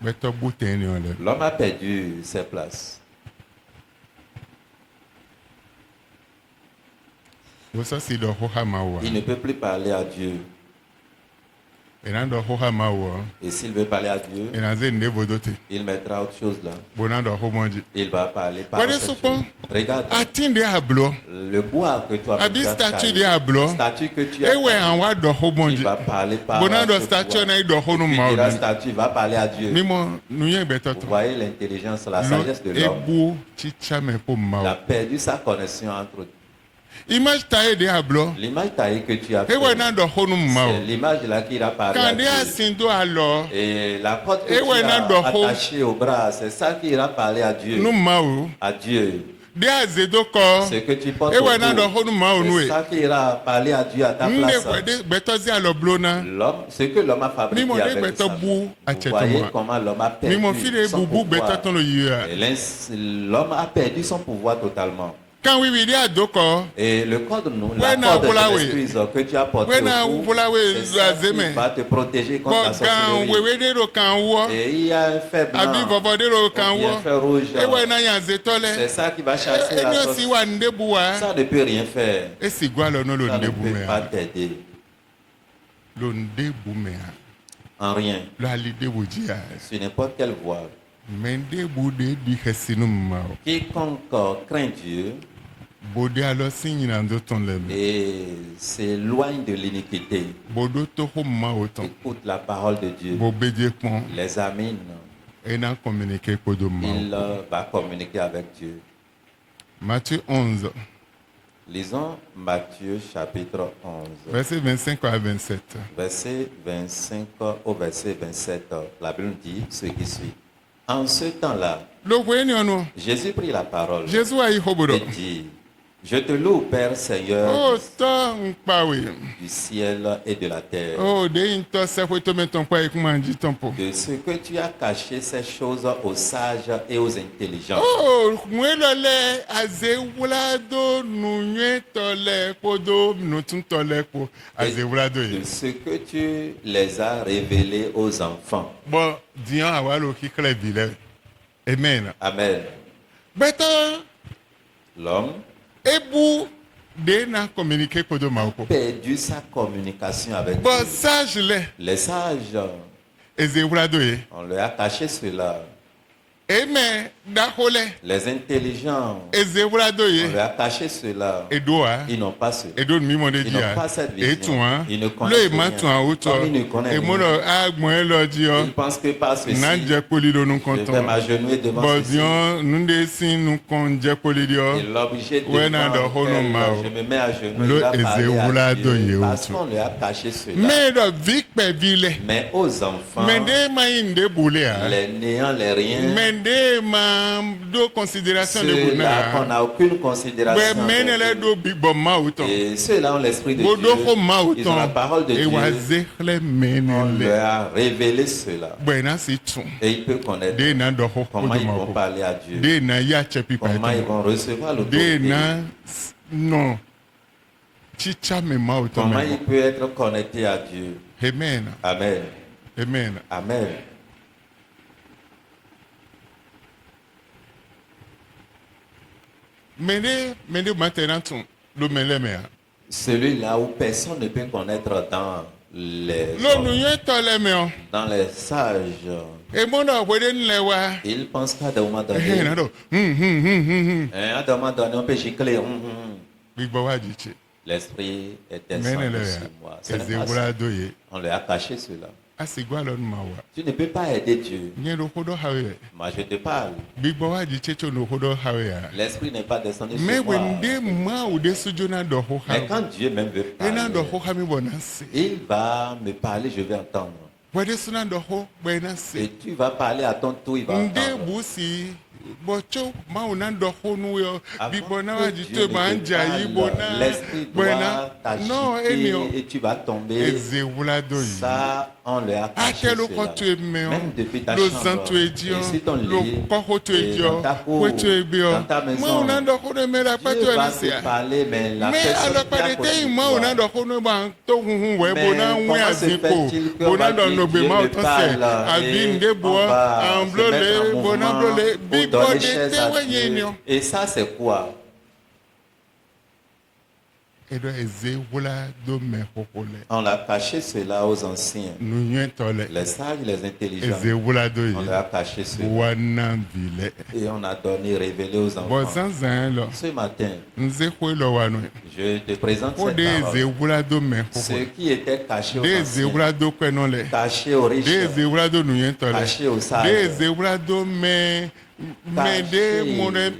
bɛtɔ bu tɛ ni o lɛ. L'homme a perdu ses places. wosa si dɔ ho ha ma wa. Il ne peut plus parler à Dieu. ena dɔ ho ha ma wa. Et s'il veut parler à Dieu, ena ze ne bo do te. il mettra autre chose là. bona dɔ ho bɔnji. Il va parler par Regardez autre ce chose. point. Regarde, ati de ablɔ. le bois que tu as abi déjà statue taillé, de ablɔ. statue que tu as ewɛ taillé, an wa dɔ ho il bɔnji. va parler par bona dɔ ce statue bois. na yi dɔ ho nu Tu ma o diras ni. statue, va parler à Dieu. mímɔ nuyɛ bɛtɔ Vous tɔ. voyez l'intelligence, la sagesse de lo l'homme. ebu tsitsa mɛ ko ma Il a o. perdu sa connexion entre image ta ye de ablɔ. l'image taillée que tu as fait. ewɛ na dɔ ho nu ma C'est o. l'image là qu'il a parlé à kan de Dieu. asin do alɔ. Et la corde que Et tu ouais, as na doho. attachée au bras, c'est ça qu'il a parlé à Dieu. nu ma o. À Dieu. de azedo kɔ Ce que tu portes ewa na dɔ autour, xɔnu ma wo nu c'est ye ça qui ira parler à Dieu à ta nde place. kɔ de gbɛtɔ zi alɔ blo na L'homme, ce que l'homme a fabriqué Mimo de avec beto sa bu main. Vous achete voyez moi. comment l'homme a mimo fi perdu de son bubu gbɛtɔ pouvoir. tɔn lo yi ya Et l'homme a perdu son pouvoir totalement. kan wiwi de ado kɔ Et le corps de nous, la Wena corde de volawe. l'esprit que tu as porté Wena au cou, volawe c'est ça qui azeme. va te protéger contre la bɔn gan sorcellerie. wewe de do kan wɔ Et il y a un fer blanc, abi vɔvɔ de do kan ou bien un wɔ fer rouge. ewa na yan zetɔ C'est lɛ ça qui va chasser la eni o si sorcellerie. wa nde bu wa Ça ne peut rien faire. esi gua lɔ no lo Ça ne nde bu peut mɛ pas ha t'aider lo nde bu mɛ ha en rien. lo ali de bu dzi ha Sur n'importe quelle voie. mɛ nde bu de di xɛsinu ma o Quiconque craint Dieu bode alɔ si nyina do tɔn lɛ mɛ et s'éloigne de l'iniquité, bodo to ko ma o tɔn écoute la parole de Dieu, bo bedze kpɔn les examine, ena communiquer kodo ma o. il va communiquer avec Dieu. Matthieu 11, Lisons Matthieu chapitre 11, verset 25 à 27. verset 25 au verset 27. La Bible dit ce qui suit. En ce temps-là, Le voyez nous. Jésus prit la parole Jésus a eu hobodo. et dit, je te loue, Père Seigneur Oh, tant pawe. du ciel et de la terre, Oh, de into se foi to meton kwa ikuma nji tompo. de ce que tu as caché ces choses aux sages et aux intelligents. Oh, mwelo le aze wulado nunye tole kodo nutun tole ko aze wulado De ye. ce que tu les as révélés aux enfants. Bon, dian awalo ki kle bile. Amen. Amen. Beta L'homme ebu de na communiquer kodo a mauko. perdu sa communication avec Bon, Dieu. sage le Les sages, eze wulado ye. on leur a caché cela. Amen. Dahole Les intelligents, eze wulado on ye. leur a caché cela. Edoa. Ils n'ont pas cela. Edo mi mo de Ils di n'ont a. pas cette vision. Etuan. Ils ne Lo connaissent e ma rien. tuan o to. Comme ils ne connaissent E mo rien. lo agbon e lo di o. Ils pensent que par ceci, Na je poli do nu je vais konton. m'agenouiller devant Bo ceci. dion nu de sin nu kon je poli di o. Il est obligé de Ouais, na devant do hono lequel ma o. je me mets à genoux. Lo Il va eze parler wula à do ye Dieu o parce tu. qu'on lui a caché cela. Me do vikpe vile. Mais aux enfants, Me de ma inde bule a. les néants, les riens, Me de ma do considération de ceux-là qu'on buna. n'a aucune Be considération. menele avec eux. do big bon ma o ton. Et ceux-là ont l'esprit de Bodo ko ma o Dieu. Ils ont la ton. parole de E Dieu. wa ze khle On menele. leur a révélé cela. Bwena si tun. Et ils peuvent connaître De na do ho comment kodo ils ma vont ko. parler à Dieu. De na ya chepi pa Comment ils ton. vont recevoir De l'autorité. na non. Chicha me ma o ton. Comment ils peuvent être connectés à Dieu. Amen. Amen. Amen. Amen. Mende maintenant tun. Lo mele me a. Celui-là où personne ne peut connaître dans les Lo hommes, nu ye tole me o. dans les sages. E mo no wede nle wa. Ils pensent qu'à un moment Eh na donné, do. à un moment donné, on peut gicler. Big bo wa di che. L'esprit est Mene le descendu sur moi. ya. Ce n'est Eze pas ça. wula do ye. On leur a caché cela. Asigwa lo ma wa. Tu ne peux pas aider Dieu. Nye do hodo hawe. Moi, je te parle. Big bo wa di che cho no hodo hawe ya. L'esprit n'est pas descendu Me sur moi. wende ma o de sujona do ho Mais hawe. quand Dieu même veut Ena do parler, ho ha mi bona se. il va me parler, je vais entendre. Wede suna do ho bena se. Et tu vas parler à ton tour, il va Nde entendre. busi bocho mauna ndo honu yo Avant bibona que wa Dieu jite ne manja te yi parle, bona l'esprit bona doit no t'agiter enio et tu vas tomber. eze wulado yi Ça, on leur a caché akelo ko cela. tu emeo Même depuis ta lo chambre, zanto edio et sur ton lo lit, koko tu et edio dans ta cour, wetu ebio dans ta maison, mauna ndo hono mera Dieu patu va alisia te parler, mais la me personne alo qui a pade connu te toi, mauna ndo hono ba to huhu we Mais bona nwe comment se aziko fait-il que bona on va ndo dire no be Dieu ma me to se parle abi et nde on boa va se mettre en amblole bona mouvement blole pour bibo donner de chaise te à wenye Dieu. nyo Et ça, c'est quoi? edo eze wula do me hokole On l'a caché cela aux anciens, nu nye tole les sages, les intelligents. eze wula do On ye leur a caché cela. wana vile Et on a donné, révélé aux bo enfants. zanzan lo Ce matin, nze hwe lo wanu je te présente o cette de eze parole. wula do me Ce hokole qui était caché aux de eze anciens, wula do kweno le caché aux de riches, eze wula do nu nye tole caché aux de sages, eze wula do me de mo de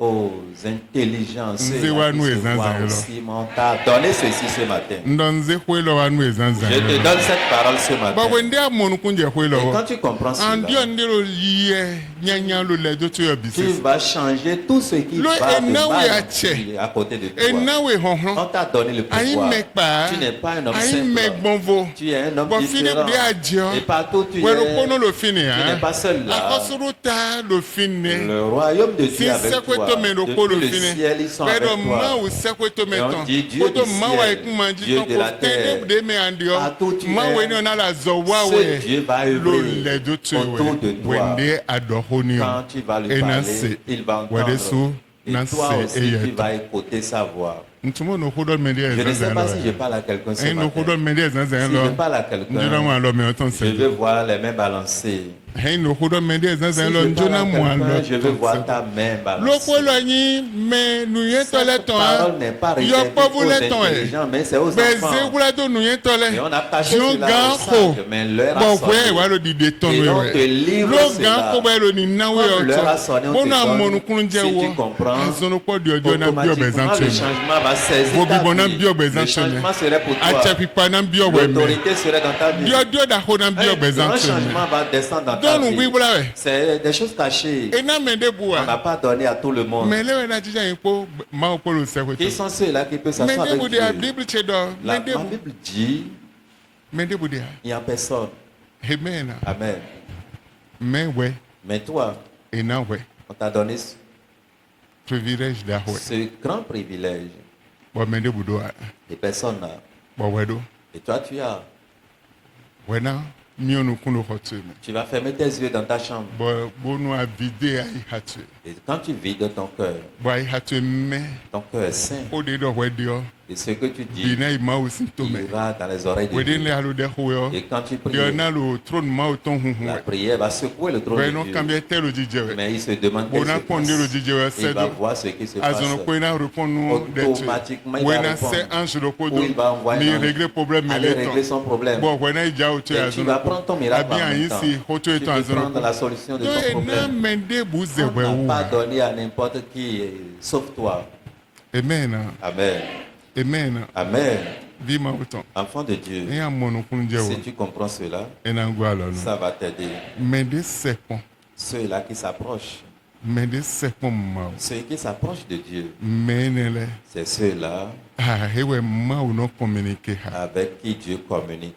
aux intelligences, Nze ceux-là wa qui nu se ezan voient zan aussi, on t'a donné ceci ce matin. ndonze hwe lo wa nu ezan zan Je te donne cette parole ce matin. ba we ndi amonu kunje hwe Et lo quand tu comprends andio cela, ndiro ye nyanya lo le do to yo tu bisis vas changer tout ce qui Lo va de enawe mal ache. à côté de toi. enawe On honhon t'a donné le ayi pouvoir. mekpa Tu n'es pas un homme ayi simple. megbonvo Tu es un homme bo fini différent. bi adio Et partout tu wero es, kono lo fini tu n'es pas seul là. akosruta lo fini Le royaume de Dieu si est avec toi. sekweto me lo ko lo Depuis le fini ciel, ils sont avec pero toi. ma o sekweto me Et on ton dit Dieu koto du ma wa ciel, ikumanji Dieu ton de ko la terre. tende de me andio Partout tu ma es, we ni na la zo wa ce we Dieu va lo œuvrer le do tu autour de we toi. wende adohoni Quand tu vas lui ena parler, se il va wede entendre. so Et na toi se aussi, tu eyeto vas écouter sa voix. ntumo no hodol me de Je ne sais ezan pas zan si je parle à quelqu'un ce lo no matin. hodol me de ezan Si zan je lo parle à ndira quelqu'un, mo lo me o ton je se veux voir les mains balancer. hein no hodol me de ezan Si zan je lo parle njona à mo quelqu'un, lo je veux voir ta main lo ko lo balancer. yin me nu yen to le Cette ton parole n'est pas yo réservée po aux vu le ton intelligents, mais c'est aux be enfants. ze wura do nu yen to le Et on a caché jo cela gan aux ko sages, mais l'heure a bo sonné. we wa lo dide ton Et we on te livre lo cela. gan ko ba lo ni na we Comme l'heure a sonné, on te bona donne. mo nu kun je Si wo tu comprends, azono po di ojo na bi obezan automatiquement, tu le changement va saisir Bobi ta bona vie. bi obezan Le tu changement serait pour toi. achapipa na bi owe me L'autorité serait dans ta vie. dio dio da ho na bi Un obezan grand tu changement va descendre dans ta donu vie. bibula we C'est des choses cachées. ena me de On n'a bua pas donné à tout le monde. me le we na jija yin po ma o po lo se Qui sont ceux-là qui peuvent me s'asseoir de avec bu de a Dieu? bible che do La me de bu Bible dit, me de bu de il n'y a personne. amen Amen. me we Mais toi, ena we on t'a donné privilege da ho ce grand privilège. bo me de bu do a Et personne n'a. bo we do Et toi, tu as. we na mi onu kun lo hotu me Tu vas fermer tes yeux dans ta chambre. bo bo nu a vide ai hatu Et quand tu vides ton cœur, bo ai hatu me ton cœur est saint. o de do we dio Et ce que tu dis bi na ima o sin to me ira dans les oreilles de we de Dieu. le alu de ho yo Et quand tu pries, dio na lo throne ma o ton hu la hu prière va secouer le trône we de no Dieu. kambie te lo jije we Mais il se demande bo qu'est-ce na qui se ponde lo passe. jije we Il se va do voir ce qui se passe. azono ko ina répondre de tu Automatiquement, il we va na se répondre. ange lo ko Ou do il va envoyer ni un ange. régler problème me Aller le régler ton son problème. bon we na ija o tu Et tu azono vas prendre ton miracle en abi an même temps. isi ho to Tu eto peux azono prendre la solution de do ton e na problème. me de bu ze we On n'a pas wo donné à n'importe qui, sauf toi. amen Amen. amen Amen. vi ma o ton Enfant de Dieu, e amonu kun je wo si tu comprends cela, e na ngwa lo no ça va t'aider. me de sepon Ceux-là qui s'approchent, me de sepon ma o ceux qui s'approchent de Dieu, me ne le c'est ceux-là ah ewe ma o no communiquer ha avec qui Dieu communique.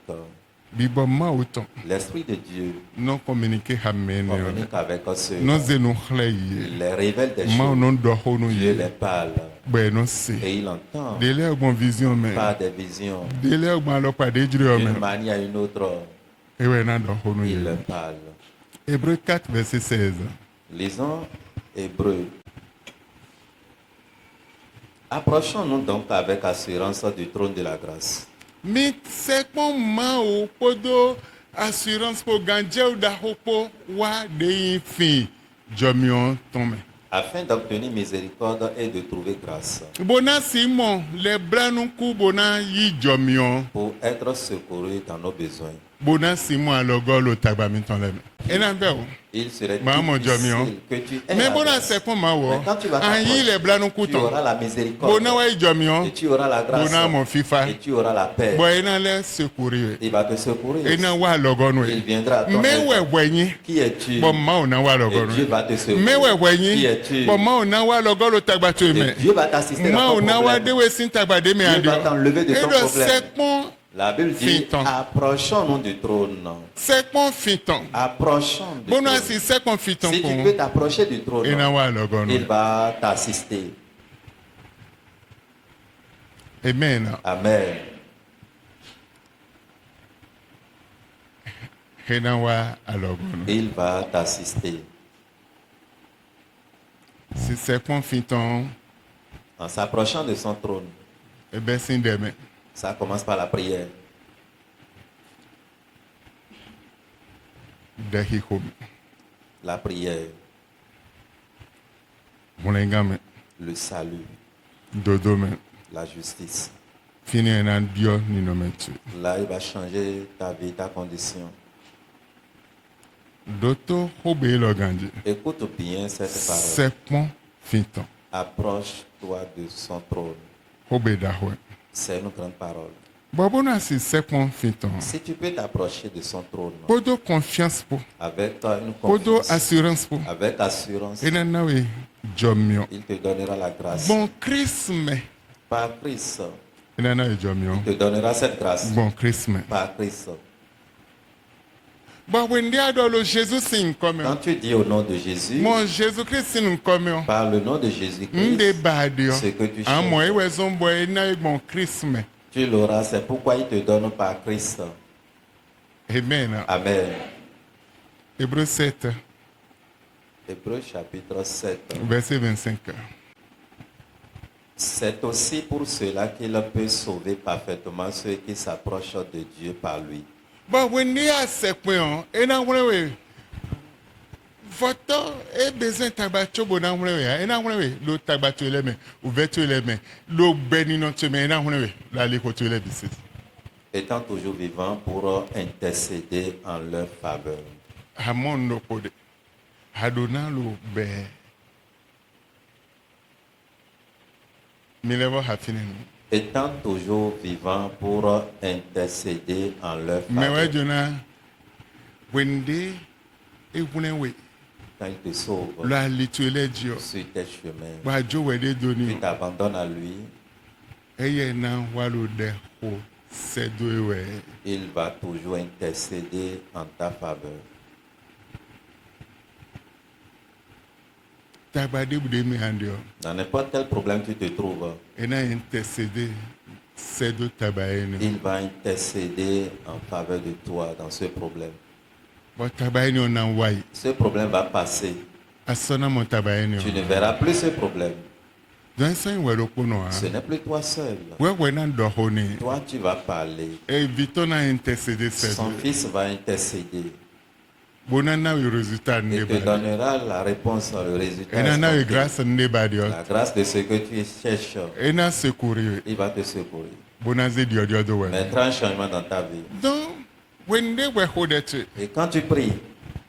bibo ma o ton L'Esprit de Dieu no communiquer ha me ne le communique avec ceux. no ze no khle yi Il les révèle des ma o choses. no do ho no Dieu yi les parle be no se et il entend dele bon vision me par des visions. dele bon lo pa de jiri o D'une me manière à une autre, ewe na do ho no il yi leur parle. Hébreux 4 verset 16 Lisons Hébreux. Approchons-nous donc avec assurance du trône de la grâce. mi sepon ma o podo assurance po ganjeu da ho po wa de yin fin jomion ton me Afin d'obtenir miséricorde et de trouver grâce, bona simon le branu ku bona yi jomion pour être secouru dans nos besoins. bona simon alogo lo tagba mi ton le me ena be o Il serait Maman Jomion. difficile que tu aies mais la bona grâce. sepon ma wo Mais quand tu vas an yi t'approcher, le branu ku tu ton auras la miséricorde, bona wa yi jomion et tu auras la grâce, bona mon fifa et tu auras la paix. bo ena le secourir Il va te secourir. ena wa alogo no Il viendra à ton me aide. we wenyi Qui es-tu? bo ma o na wa Et alogo Dieu no va te secourir. me we Qui wenyi es-tu? bo ma o na wa alogo lo tagba to Et me Dieu va t'assister ma dans o ton na wa problème. de we sin tagba de me Dieu andio va t'enlever de ton edo problème. sepon La Bible dit, Finton. approchons-nous du trône. sepon fiton Approchons du bona trône. si sepon fiton Si tu ko peux t'approcher du trône, ena wa alogo no il va t'assister. amen Amen. ena wa alogo no Il va t'assister. si sepon fiton En s'approchant de son trône, ebe sin de me ça commence par la prière. de hi home La prière, mulenga me le salut, dodo me la justice. fini ena dio ni no me tu Là, il va changer ta vie, ta condition. doto hobe lo ganje Écoute bien cette parole. sepon finton. Approche-toi de son trône. Obedahwe. C'est une grande parole. Bobona si sekpon finton. Si tu peux t'approcher de son trône Podo confiance po. avec une Podo confiance, assurance po. avec assurance, Enanawe jomio. il te donnera la grâce. Bon Christme. Par Christ, Enanawe jomio. il te donnera cette grâce. Bon Christme. Par Christ. Bon wende adolo Jésus sin Quand comme. tu dis au nom de Jésus, Mon Jésus Christ sin comme. par le nom de Jésus-Christ, Nde badio. ce que tu Amo cherches, ewe zombo enawe bon Christme. tu l'auras. C'est pourquoi il te donne par Christ. Amen. Amen. Hébreu 7, Hébreux chapitre 7. verset 25. C'est aussi pour cela qu'il peut sauver parfaitement ceux qui s'approchent de Dieu par lui. Bon, when they are sekwen, ena wlewe. Voto e besoin tabacho bona wlewe. Ena wlewe lo tabacho eleme, ouvertu eleme, lo benino teme ena wlewe. La likoto ele bisit. Étant toujours vivant pour intercéder en leur faveur. Hamon no kode. Hadona lo be. Milevo hafinen. Étant toujours vivant pour intercéder en leur Mewe faveur. jona when they e wlewe. Quand il te sauve La lituele dio. sur tes chemins, Ba jo wede tu doni. t'abandonnes à lui, Eye na walo de ho sedoewe. il va toujours intercéder en ta faveur. Tabade bude mi handio. Dans n'importe quel problème tu te trouves, Ena intercéder sedo tabaene. il va intercéder en faveur de toi dans ce problème. Bo tabaene ona wai. Ce problème va passer. Asona mo tabaene. Tu ne verras plus ce problème. Don san wero kono Ce ha. n'est plus toi seul. Wewe na do honi. Toi, tu vas parler. E vitona intercéder Son sedo. fils va intercéder. Bona na wi résultat ne Il te ba. donnera la réponse, le résultat. Ena na wi escompté. grâce ne ba dio. La grâce de ce que tu cherches, Ena secourir. il va te secourir. Bona ze dio dio do we. Mettra un changement dans ta vie. Donc when they were hodete. Et quand tu pries,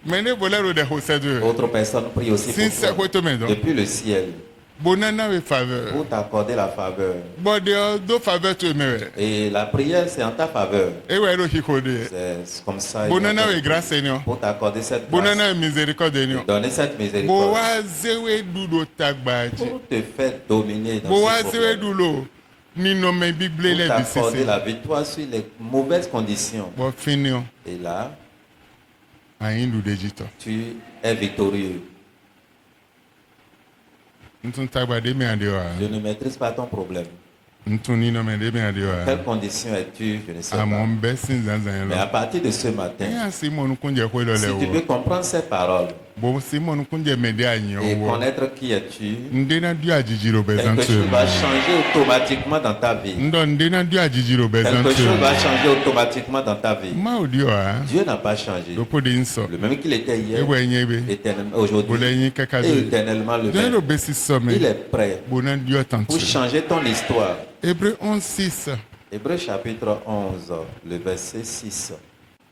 Mene bolero de ho sedo. d'autres personnes prient aussi Since pour toi. what to me do. Depuis le ciel, Bona na wi faveur. pour t'accorder la faveur. But there do faveur to me. Et la prière, c'est en ta faveur. Ewe ro hikode. C'est comme ça. Bona na wi grâce enyo. Pour t'accorder cette Bona grâce. na wi miséricorde enyo. Donner cette Bo miséricorde. wa zewe dudo tagbaji. Pour te faire dominer dans Bo wa ce zewe problème. dulo. Ni no me bible Pour le t'accorder bisisi. la victoire sur les mauvaises conditions. Bo finio. Et là, Ayin du dejito. tu es victorieux. Ntun tagbade me adewa. Je ne maîtrise pas ton problème. Ntun ni no me de me adewa. Quelle condition es-tu? Je ne sais Amon pas. besin zanzan Mais lo. à partir de ce matin, Eya Simon kunje ko lo si tu peux le wo. comprendre ces paroles Bo Simon kunje me de anyo et wo. connaître qui es-tu, Ndena du ajijiro quelque bezantu. chose va changer automatiquement dans ta vie. Ndo ndena du ajijiro Quelque bezantu. chose va changer automatiquement dans ta vie. Ma odio a. Dieu n'a pas changé. Lopo de inso. Le même qu'il était hier, Ewe nyebe. éternellement, aujourd'hui Bolenyi kaka et do. éternellement le Deno même. besi some. Il est prêt Bonan dio tantu. pour changer ton histoire. Hébreu 11:6. Hébreux chapitre 11, le verset 6.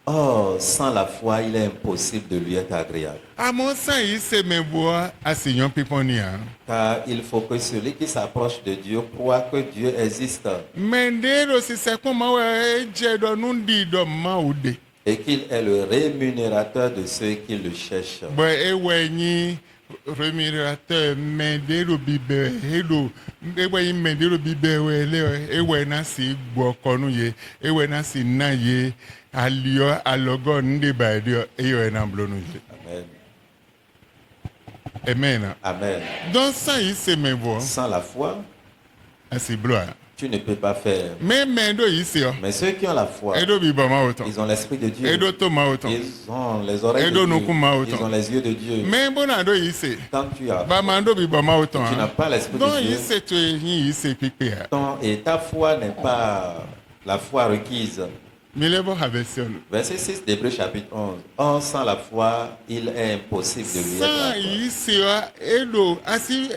Or, sans la foi, il est impossible de lui être agréable. À mon sens, il se me voit à Sion Piponia. Car il faut que celui qui s'approche de Dieu croit que Dieu existe Mendero si se kuma we jedo nundi do maude. et qu'il est le rémunérateur de ceux qui le cherchent. Bo ewe ni rémunérateur mendero bibe hello. Ewe yi mendero bibe we le ewe na si gbo konu ye. Ewe na si na ye alio alogo ndi ba dio ewe na blonu ye. Amen. Amen. Amen. Dans ça, il se me voit Sans la foi, à si blois. tu ne peux pas faire. Mais mendo ici, Mais ceux qui ont la foi, edo bibama autant. ils ont l'esprit de Dieu. Edo toma autant. Ils ont les oreilles de Edo Dieu. nukuma autant. Ils ont les yeux de Dieu. Mais bonado ici. Quand tu as, Bamando bibama autant. tu n'as pas l'esprit Donc de Dieu, il se tu il se pipe. et ta foi n'est pas la foi requise. Milebo havesion. Verset 6 d'Hébreux chapitre 11. Or, sans la foi, il est impossible de lui être Ça agréable. ici edo asi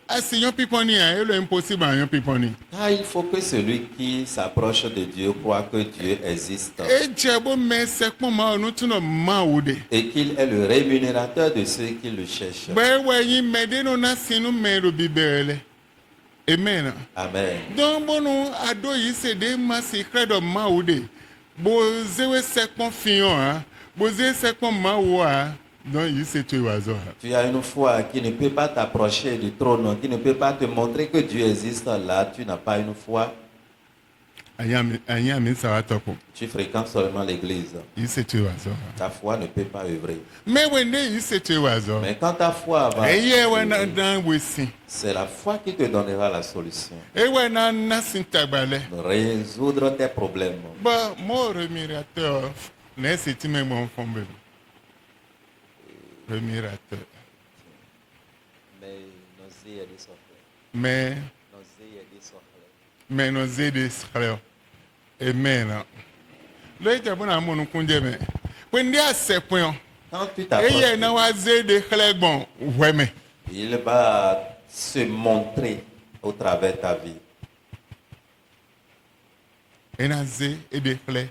asi yon piponi a elo impossible a yon piponi. Car il faut que celui qui s'approche de Dieu croit que Dieu existe E jabo me sekpon ma onu tuno ma ude. et qu'il est le rémunérateur de ceux qui le cherchent. Bwe yin mede no na sinu mero bibele. Amen. Amen. Don bonu ado yi se de ma secret ma ude. Bo zewe sekpon fiyon a. Bo zewe sekpon ma wo a. Don yi se tu wazo ha. Tu as une foi qui ne peut pas t'approcher du trône, qui ne peut pas te montrer que Dieu existe là. Tu n'as pas une foi. Anya mi sawa topo. Tu fréquentes seulement l'église. Yi se tu wazo ha. Ta foi ne peut pas œuvrer. Me wende yi se tu wazo. Mais quand ta foi va, Eye we na dan wesi. c'est la foi qui te donnera la solution. Ewe na nasin tagbale. Résoudre tes problèmes. Ba mo remirateur. Ne se ti me mon fombe. Remirateur. Mais nos yeux sont Mais Nos yeux no zede skreo. Amen. Lo ite bona mo nu kunje me. Wendi asepon. Quand tu Eye t'approches, na wa zede khlegbon weme. il va se montrer au travers de ta vie. Ena ze ede khle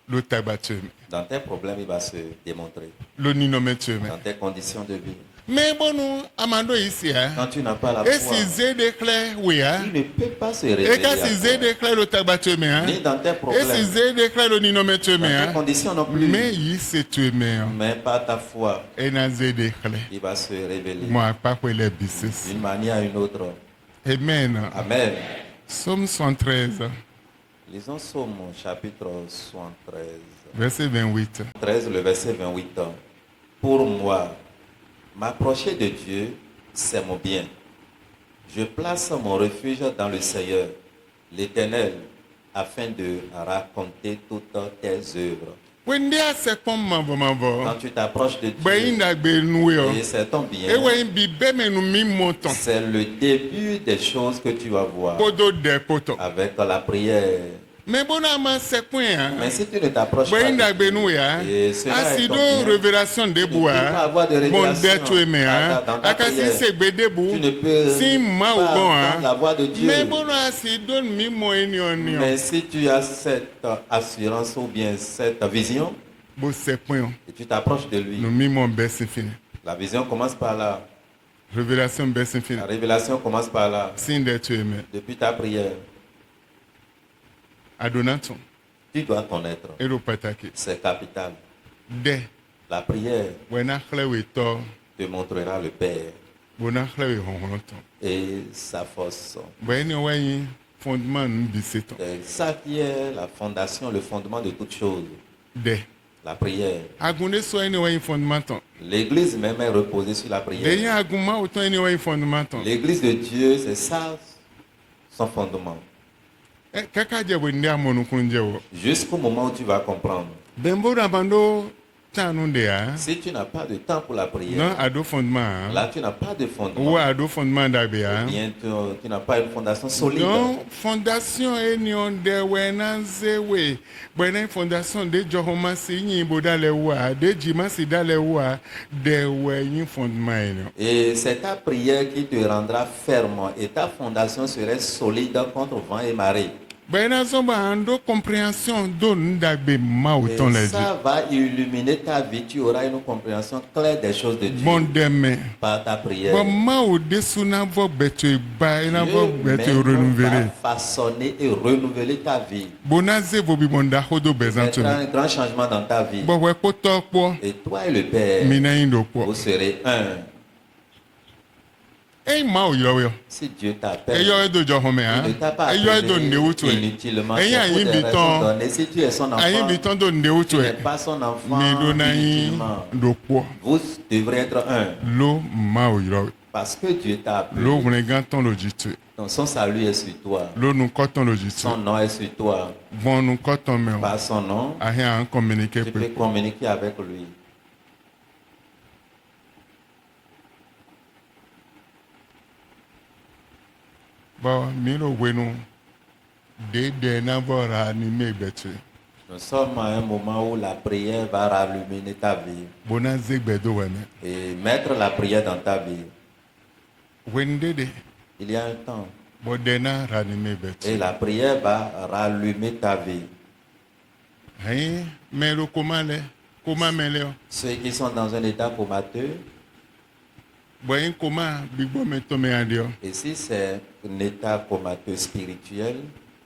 lo tabatue me. Dans tes problèmes, il va se démontrer. Lo ninome tue me. Dans tes conditions de vie. Me bonu amando isi ha. Quand tu n'as pas la E foi, si zede khle we ha. il ne peut pas se E révéler ka à si toi. zede khle lo tabatue me ha. Ni dans tes E si problèmes, zede khle lo ninome tue me dans tes ha. conditions non plus. Me yi se tue me ha. Mais par ta foi, Ena zede khle. il va se révéler Mo apakwe le bisis. d'une manière ou une autre. Amen. Amen. Psaume 113, Lisons Psaume chapitre 73. verset 28. 13, le verset 28. Pour moi, m'approcher de Dieu, c'est mon bien. Je place mon refuge dans le Seigneur, l'Éternel, afin de raconter toutes tes œuvres. When they are second Quand mavo, tu t'approches de but in Dieu, that be nuyo, et c'est ton bien, it will be bemenu mi moton, c'est le début des choses que tu vas voir podo de poto. avec la prière. Mais bon, I'm second, Mais si tu ne t'approches but pas in that de be Dieu, nuya, et cela est asido ton bien, révélation de tu ne peux pas bois, avoir de bon révélation de tu me, dans ta akasi prière. se be de Tu bou, ne peux si ma ou pas bon, entendre la voix de Dieu. mais bon, asido mi mo eni onio, Mais si tu as cette assurance ou bien cette vision, bo second, et tu t'approches de lui, no mi mon best fini. la vision commence par là, Révélation best fini. la révélation commence par là, Sin de tu me, depuis ta prière. adonaton, Tu dois connaître, ero pataki. c'est capital. De, La prière wena khlewe to, te montrera le Père bona khlewe honhonoton. et sa force. Bweni wayi fondement biseton. C'est ça qui est la fondation, le fondement de toute chose. De, La prière. agunde so eni wayi fondement ton. L'église même est reposée sur la De prière. yin aguma oton eni wayi fondement ton. L'église de Dieu, c'est ça son fondement. Kaka je bo ndi amonu kunje wo. Jusqu'au moment où tu vas comprendre. Bembo na bando tanu de ya. Si tu n'as pas de temps pour la Non prière, ado fondement. là tu n'as pas de fondement. Ou ado fondement da be ya. Bien, tu n'as pas une fondation solide. Non, fondation eni on de wena zewe. Bweni fondation de johoma si yin bo dale wa, de jima si dale wa, de we yin fondement eni. Et c'est ta prière qui te rendra ferme et ta fondation serait solide contre vent et marée. Bweni zomba ando compréhension do ndagbe ma Et oton la ça va illuminer ta vie. Tu auras une compréhension claire des choses de Dieu bon deme. par ta prière. Bon ma o desu na vo beto ba na vo Dieu beto même va renouveler. façonner et renouveler ta vie. Bonaze vo bi bonda hodo bezanto. Mettra un grand changement dans ta vie. Bo we ko to po Et toi et le Père, mina indo po. vous serez un. E ma o yo. Si Dieu E t'appelle, yo edo jo home il ha. ne t'a pas E yo edo appelé ndewutu. inutilement. E C'est ya pour yin des raisons biton. données. Si tu es son Ayin enfant, biton do tu ndewutu n'es e. pas son enfant Mi do na yin inutilement. do po. Vous devrez être un. Lo ma o yo. Parce que Dieu t'a appelé. Lo vune ganton lo jitu. Donc son salut est sur toi. Lo nu koton lo jitu. Son nom est sur toi. Bon nu koton me. Par son nom, Ahin an communiquer tu pe. peux communiquer avec lui. Bon, miro wenu de na bora ni me betu. Nous sommes à un moment où la prière va ralluminer ta vie Bona zegbe do weme. et mettre la prière dans ta vie. Wende de Il y a un temps. bodena ranime betu Et la prière va rallumer ta vie. hein melo komale koma meleo Ceux qui sont dans un état comateux, boyin koma bigbo metome adio et si c'est un état comateux spirituel,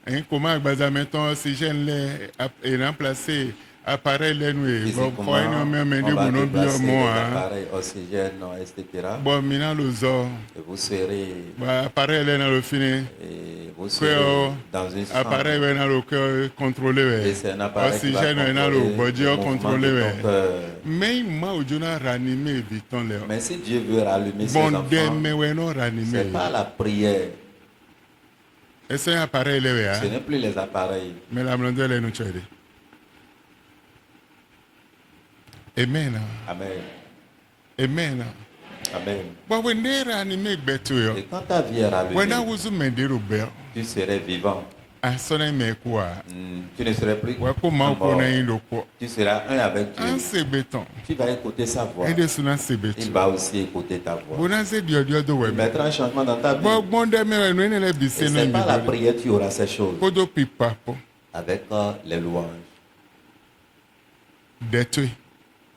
hein koma agbaza meton oxygène le et remplacer appareil le nous bon physiquement, ko eno me me on de va bono bio déplacer mo les hein appareils oxygène, etc. bon mina lozo Et vous serez, ba appareil le na lo fini et vous que serez dans une appareil chambre. we na lo que contrôler Et c'est un appareil qui va oxygène na lo contrôler boji le o mouvement contrôler de ton cœur. mais ma ojuna ranime viton le Mais si Dieu veut rallumer ses bon enfants, deme we no c'est ranime pas la prière, ese appareil le we ce n'est plus les appareils. mais la blonde le no chede amen Amen. amen Amen. bon we ne ranime betu yo Et quand ta vie est when I rallumée, was mendero bel tu serais vivant. asona me kwa Tu ne serais plus wa ko ma ko mort. na yin lo ko Tu seras un avec an Dieu. se beton Tu vas écouter sa voix. e de suna se Il betu va aussi écouter ta voix. bona se dio do we Il mettra un changement dans ta vie. bon bon de me no ne le Et bise no c'est pas la mbi prière, tu auras ces choses. kodo pipa po Avec les louanges, detu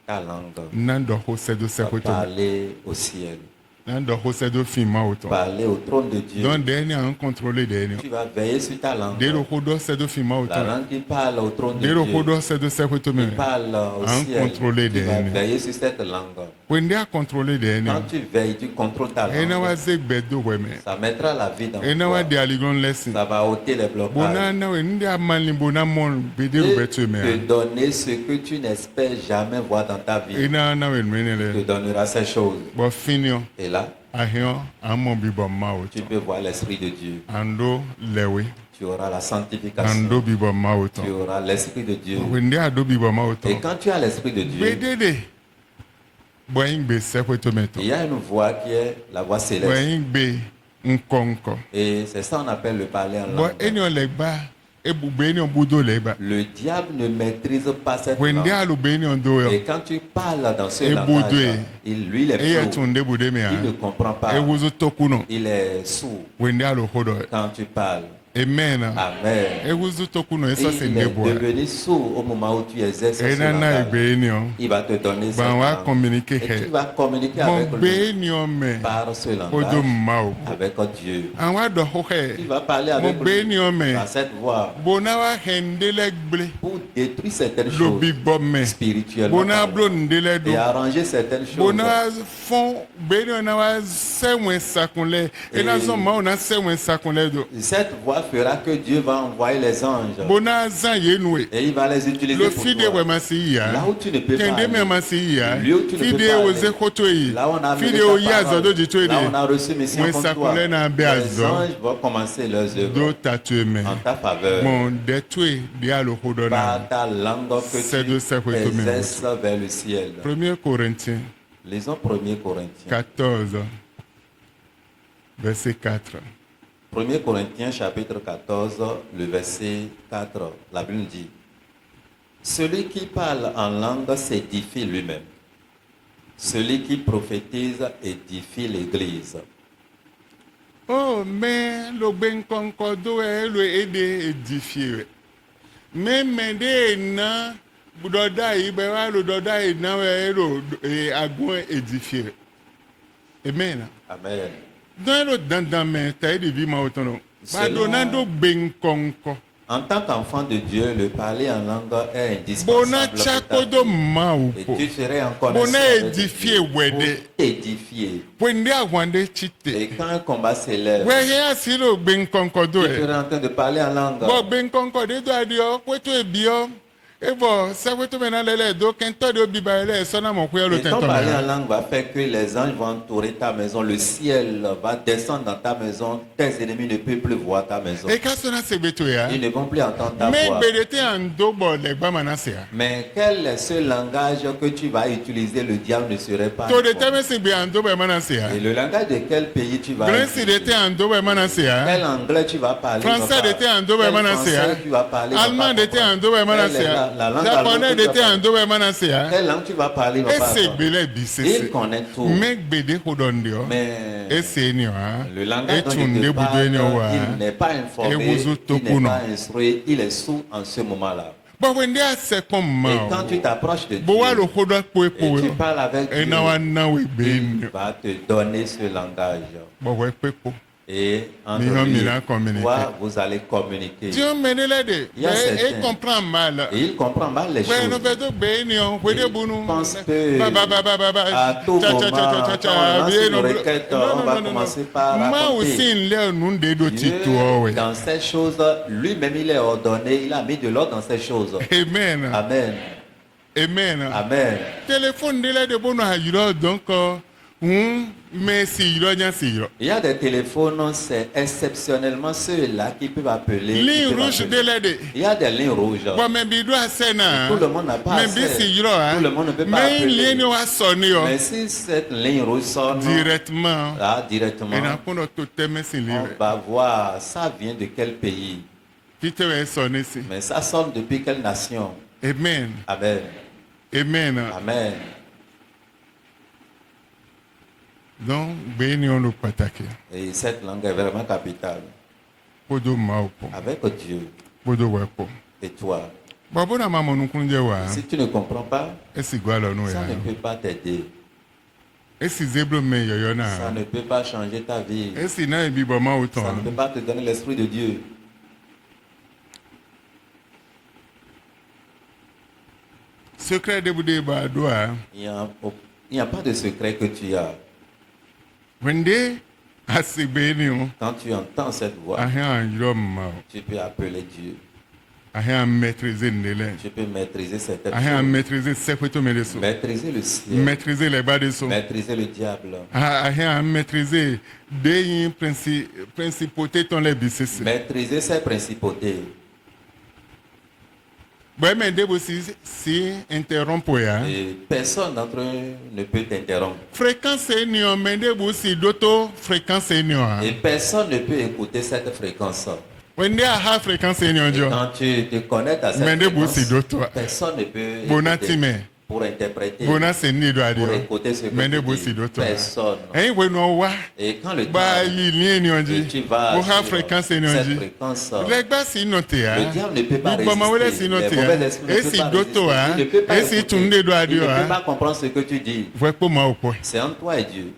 ta langue, nando ho se do se ko to parler au ciel, nando ho se do fi ma o to parler au trône de Dieu. don de ni an contrôler de ni Tu vas veiller sur ta langue. de lo ho do se do fi ma o La to langue qui parle au trône de de lo ho Dieu. do se do se ko to me Qui parle au En ciel. contrôler Tu des vas ennemis. veiller sur cette langue. when they are contrôler de ni Quand tu veilles, tu contrôles ta e na wa langue. ze gbe do we me Ça mettra la vie dans e na wa toi. de aligon lesson Ça va ôter les bona blocages. na we ndi amali bona mon be de Et betu te me donner ce que tu n'espères jamais voir dans ta e vie. na we me ne Te le donnera ces choses. bo finio Et là, ahion amon bi bo ma o tu to peux voir l'Esprit de Dieu. ando lewe Tu auras la ando sanctification. bi bo ma o to Tu auras l'Esprit de Dieu. when they ado bi bo ma o to Et quand tu as l'Esprit de be Dieu, de boyin gbe se ko to me to il y a une voix qui est la voix céleste. boyin gbe nkonko Et c'est ça qu'on appelle le parler en bo langue. eni o le gba ebugbe eni o budo le gba Le diable ne maîtrise pas cette when they langue. alu be eni o do yo Et quand tu parles dans ce Et langage, Baudouin. lui, il est e ye flou. tun de bude me Il ne ha comprend pas. e wuzu tokuno Il est sourd when they alu hodo quand tu parles. amen Amen. e wuzu tokuno Et eso se il ne est bo devenu sourd au moment où tu exerces e ce na na langage. egbe eni o Il va te donner cette ban wa langue. communiquer Et tu he vas communiquer bon avec gbe lui eni o me par ce kodo langage, ma o avec Dieu. an wa do ho Tu he vas parler mo avec gbe lui eni o me par cette voix bona wa hendele gble pour détruire certaines lo choses bi bo me spirituellement bona parlant, blo ndele do et arranger certaines choses. bona fon beni ona wa sɛwɛn sakunlɛ ena zɔn maaw na sɛwɛn sakunlɛ do Cette voix fera que Dieu va envoyer les anges bona zan yenu et il va les utiliser lo pour fi de toi. wɛ ma si yi Là ya où tu ne peux pas kɛnde mɛ aller, ma si yi ya lieu où tu ne fi peux de pas o aller, ze koto yi là où on a fi amené de o ta yi parole, azɔ do di to yi là où on a de reçu mission wɛn contre toi, sakunlɛ na bɛ les azɔ anges vont commencer leurs do œuvres ta to yi mɛ en ta faveur bon de to yi de alo ho dɔ na par ta langue que Cède ce que tu tu mets. exerces vers le ciel. 1 Corinthiens Lisons 1 Corinthiens. 14 verset 4 1 Corinthiens chapitre 14, le verset 4, la Bible dit: Celui qui parle en langue s'édifie lui-même. Celui qui prophétise édifie l'Église. oh mais lo gbe nkɔnkɔ do yɛ lo ede edifie wɛ mɛmɛ de na dɔda yi bɛ wa lo dɔda yi na wɛ lo agun edifie wɛ amen Amen. dɔn lo dandan mɛ ta yi de vi ma o tɔnɔ ba do na do gbe nkɔnkɔ En tant qu'enfant de Dieu, le parler en langue est bona indispensable. tsako pour ta do vie. ma o Et ko tu serais en bona connaissance avec edifie Dieu wɛ pour de t'édifier. pwende awande chite Et quand un combat s'élève, wɛ hɛ asi lo gbe nkɔnkɔ do tu yɛ. serais en train de parler en langue. Bon, ben konko de do adio, kwetu ebio. E bon, ça kwetu mena lele do kento de obiba ele sona mo kwe lo Et ton tento parler en me. langue va faire que les anges vont entourer ta maison, le ciel va descendre dans ta maison, tes ennemis ne peuvent plus voir ta maison. E ka sona sebeto ya. Ils ne vont plus entendre ta Me voix. bedete ando bo le gba manase ya. Mais quel est ce langage que tu vas utiliser? Le diable ne serait pas To de informé. teme se be ando bo manase ya. Et le langage de quel pays tu vas Grensi de te utiliser? ando bo manase ya. Quel anglais tu vas parler? Français va pas- de te ando bo Quel manase français ya. tu vas parler? va Allemand pas de te comprendre. ando bo manase Quelle est ya. la la langue Japonais allemande que tu était vas en parler. deux manasses, hein. Quelle langue tu vas parler, il va pas Ese attendre. gbele Il bisese. connaît tout. Mek bede hodondio. Mais Ese enyo, hein. le langage dont Etunde je te budu enyo parle, wa. il n'est pas informé, Ewuzu il n'est tokuno. pas instruit, il est sourd en ce moment-là. But when they are second Et ma. quand tu t'approches de Bo wa lo Dieu hodo po et epo. tu parles avec Dieu, Ena wa na we be il enyo. va te donner ce langage. Bo we pepo. Et entre Mihon lui mila et communiquer. toi, vous allez communiquer. Dieu menele de. Il y a Et certains. comprend mal. Et il comprend mal les Ouais, no choses. vedo be enyo. Il Wede bunu. pense que Ba. à tout Cha, cha, moment, cha, cha, cha, cha. quand on lance Bien, une no, requête, no, on no, va no, no, commencer no. par Ma raconter. aussi le nun de do Dieu, tito we. dans ces choses, lui-même, il est ordonné, il a mis de l'ordre dans ces choses. Amen. Amen. Amen. Amen. Téléphone de la de bono hayiro donc mais si yiro nya si yiro. Il y a des téléphones, c'est exceptionnellement ceux-là qui peuvent appeler. qui Ligne peuvent rouge appeler. de la de. Il y a des lignes rouges. Bon mais bido asena. Tout le monde n'a pas Mais accès. bi si yiro hein. Tout le monde ne peut pas Mais appeler. ligne wa soni yo. Mais si cette ligne rouge sonne, Directement. là, directement, Et na kono to teme si on libre. va voir ça vient de quel pays. Pite we soni si. Mais ça sonne depuis quelle nation. Amen. Amen. Amen. Amen. Donc beni on lo pataki. Et cette langue est vraiment capitale. Podo maupo. Avec Dieu Podo wepo. et toi. Babo na mama nukunje wa. Si tu ne comprends pas, Esi gwalo no ça ya. ne peut pas t'aider. Esi zeblo me yoyo Ça na. ne peut pas changer ta vie. Esi na bi bo ma Ça ne uton. peut pas te donner l'Esprit de Dieu. Secret de bude ba doa. Il n'y a pas de secret que tu as. Wende asibeni o. Quand tu entends cette voix, Ahia yiro ma. tu peux appeler Dieu. Ahia maîtriser ndele. Tu peux maîtriser certaines Ahia choses. maîtriser sekweto meleso. Maîtriser le ciel. Maîtriser les bas de so. Maîtriser le diable. Ahia maîtriser des principautés ton les bisese. Maîtriser ses principautés. Bon mais debo si interrompre ya. Et personne d'entre eux ne peut t'interrompre. Fréquence ni o mais debo si d'auto fréquence ni o. Et personne ne peut écouter cette fréquence. Wende aha fréquence ni o Et jo. quand tu te connectes à cette Mais de boussi fréquence, d'autres. personne ne peut Bonatime. écouter pour interpréter, Bona se ni do pour adio. écouter ce que Mais de tu bosi dis. d'auto. Personne. Eh we no wa. Et quand le temps Ba yi ni ni et onji. tu vas Bo ha sur fréquence ni cette onji. fréquence, Legba si note ya. le diable ne peut pas Bo ma wele résister. si note Les mauvais ya. esprits ne E peuvent si pas d'auto résister. ha. Il ne peut pas E si écouter. tunde do Il adio ne peut ha. pas comprendre ce que tu dis. Vwe po ma opo. C'est entre toi et Dieu.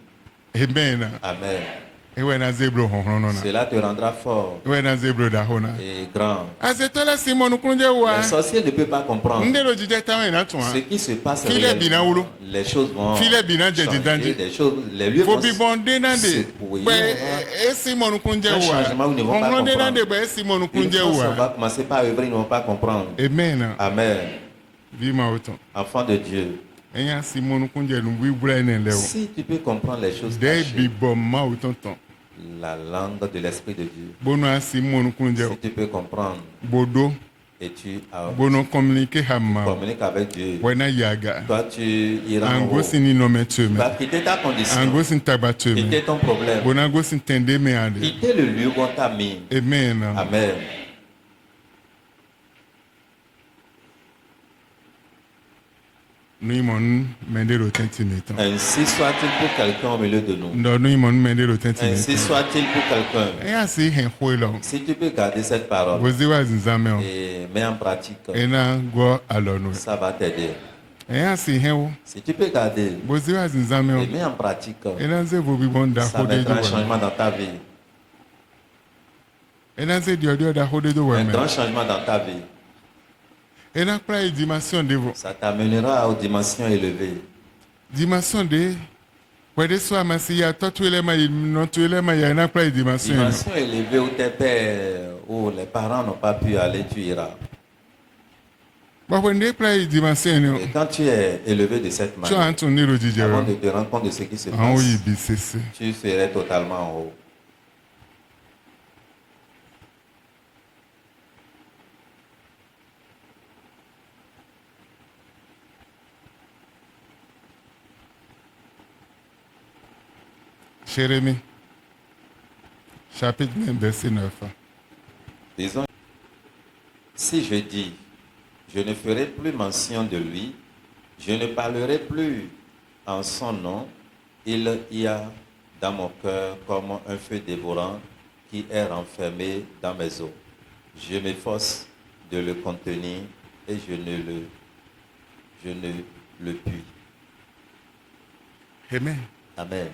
Amen. Amen. E we na zebro honron na. Cela te rendra fort E we na zebro da hona. et grand. Azetola Simon kunje wa. Le sorcier ne peut pas comprendre Ndelo jije tawe na twa. ce qui se passe File bina réellement. wulo. Les choses vont File bina je changer, didanji. des choses, les lieux Faut vont bi bon denande. secouer. Ouais, et Simon kunje Un wa. changement où ils ne vont pas On comprendre. denande ba Simon Une kunje fois ça wa. va commencer par œuvrer, ils ne vont pas comprendre. Amen. Amen. Vima autant. Enfant de Dieu, Enya Simon kunje nu wi bura ne lewo. si tu peux comprendre les choses De bi cachées, bon ma autant ton. la langue de l'Esprit de Dieu, Bono a Simon kunje. si tu peux comprendre Bodo et tu bono communiquer hamma. communiques avec Dieu, Wena yaga. toi tu iras en haut. Ango sini no Tu metume. vas quitter ta condition, Ango sin tabatume. quitter ton problème, Bonago sin tende me ande. quitter le lieu où on t'a mis. Amen. Amen. Nous imon mende lo tentimetan. Ainsi soit-il pour quelqu'un au milieu de nous. Ndo nous imon mende lo Ainsi tentimetan. soit-il pour quelqu'un. Enya si hen khwelo. Si tu peux garder cette parole Bozi wa zinzame o. et mets en pratique, Ena go alonu. ça va t'aider. Enya si hen wo. Si tu peux garder Bozi wa zinzame o. et mets en pratique, Ena ze bo bi bon da ça hode do mettra un wa. changement dans ta vie. Ena ze dio da hode do wa Un me. grand changement dans ta vie. Ena pra dimension de vo. Ça t'amènera aux dimensions élevées. Dimension de Wede so amasi ya to tuele ma no tuele ma ya na pra dimension. Dimensions élevées où tes pères, où les parents n'ont pas pu aller, tu iras. Ba wende pra dimension Et quand tu es élevé de cette so manière, antu ni lo jije avant o. de te rendre compte de ce qui se An o yi passe, bi sese. tu serais totalement en haut. Jérémie, chapitre 9, verset 9. Disons, si je dis, Je ne ferai plus mention de lui. Je ne parlerai plus en son nom. Il y a dans mon cœur comme un feu dévorant qui est renfermé dans mes os. Je m'efforce de le contenir et je ne le puis. Amen. Amen.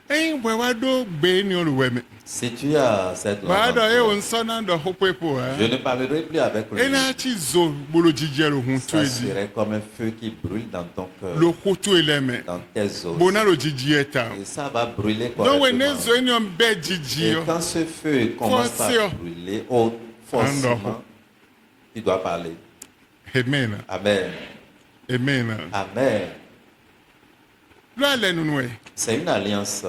Ẹyin bọ̀ wá dó gbé ní olùwẹ̀ mi. Si tu as cette langue, Bàá en dọ̀ ẹ toi, ò ń sọ́nà dọ̀ hópó epo je ẹ̀. ne parlerai plus avec lui. Ẹ náà ti zo gbolo jíjẹ ló hun tó Ça èdè. serait comme un feu qui brûle dans ton cœur, Ló kó tó ilẹ̀ mẹ́. dans tes os. Bona ló jíjí ẹ ta. Et ça va brûler Dọ́wọ́ ẹ̀ ní correctement. zo ẹni ọ̀ bẹ́ẹ̀ jíjí Et ọ. quand ce feu commence Forcé. à brûler, forcément, tu dois parler. Amen. Amen. Amen. Amen. Lọ́ àlẹ́ nínú ẹ̀. C'est une alliance.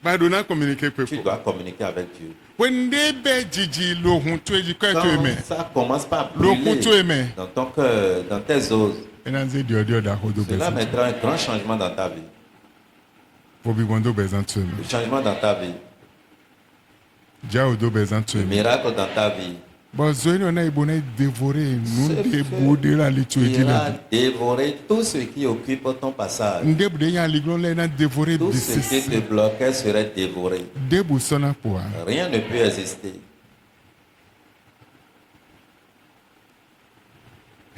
Bàá dọ̀ náà communiquer Tu pẹ̀pọ̀. dois communiquer avec Dieu. Wende bẹ́ẹ̀ jíjí ló hun tó èdè kọ́ ẹ̀ tó Quand ẹ̀mẹ́. ça commence par Ló brûler kó tó ẹ̀mẹ́. dans ton cœur, dans tes os, Ẹ náà ń zé di ọdí ọ̀dà àkójọ cela bẹ̀sán. mettra un grand changement dans ta vie. Fòbí wọn dó bẹ̀sán tó ẹ̀mẹ́. Le changement dans ta vie. Já ò dó bẹ̀sán tó Le ẹ̀mẹ́. miracle dans ta vie. Bon, zoé non a ibona dévoré, nous Ce débouder la litu Il et ira dévorer tout ce qui occupe ton passage. Ndébouder ya liglon là na dévoré Tout ce qui te bisis. bloquait serait dévoré. Débou sona pour. Rien ne peut exister.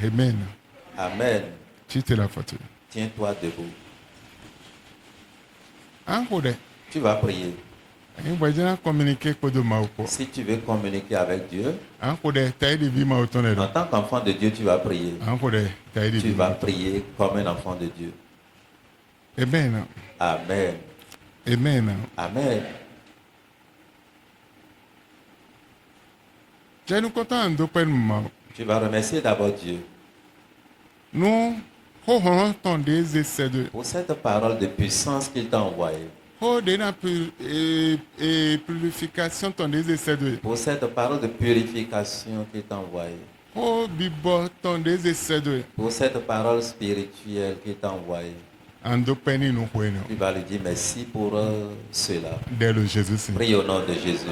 Amen. Amen. Chite la photo. Tiens-toi debout. Encore. Tu vas prier. Hein, voyez communiquer quoi de maupo. Si tu veux communiquer avec Dieu, Encore. Taille de vie mauton en là. tant qu'enfant de Dieu, tu vas prier. Encore. Taille de Tu vie. vas prier comme un enfant de Dieu. Amen. Amen. Amen. Amen. J'ai nous content de pas nous. Tu vas remercier d'abord Dieu Nous, ho ton des essais de. pour cette parole de puissance qu'il t'a envoyée. Ho de na purification ton des essais de. Pour cette parole de purification qu'il t'a envoyée. Ho bibo ton des essais de. Pour cette parole spirituelle qu'il t'a envoyée. Ando peni nous hoeno. Tu vas lui dire merci pour cela. Dès le Jésus. Prie au nom de Jésus.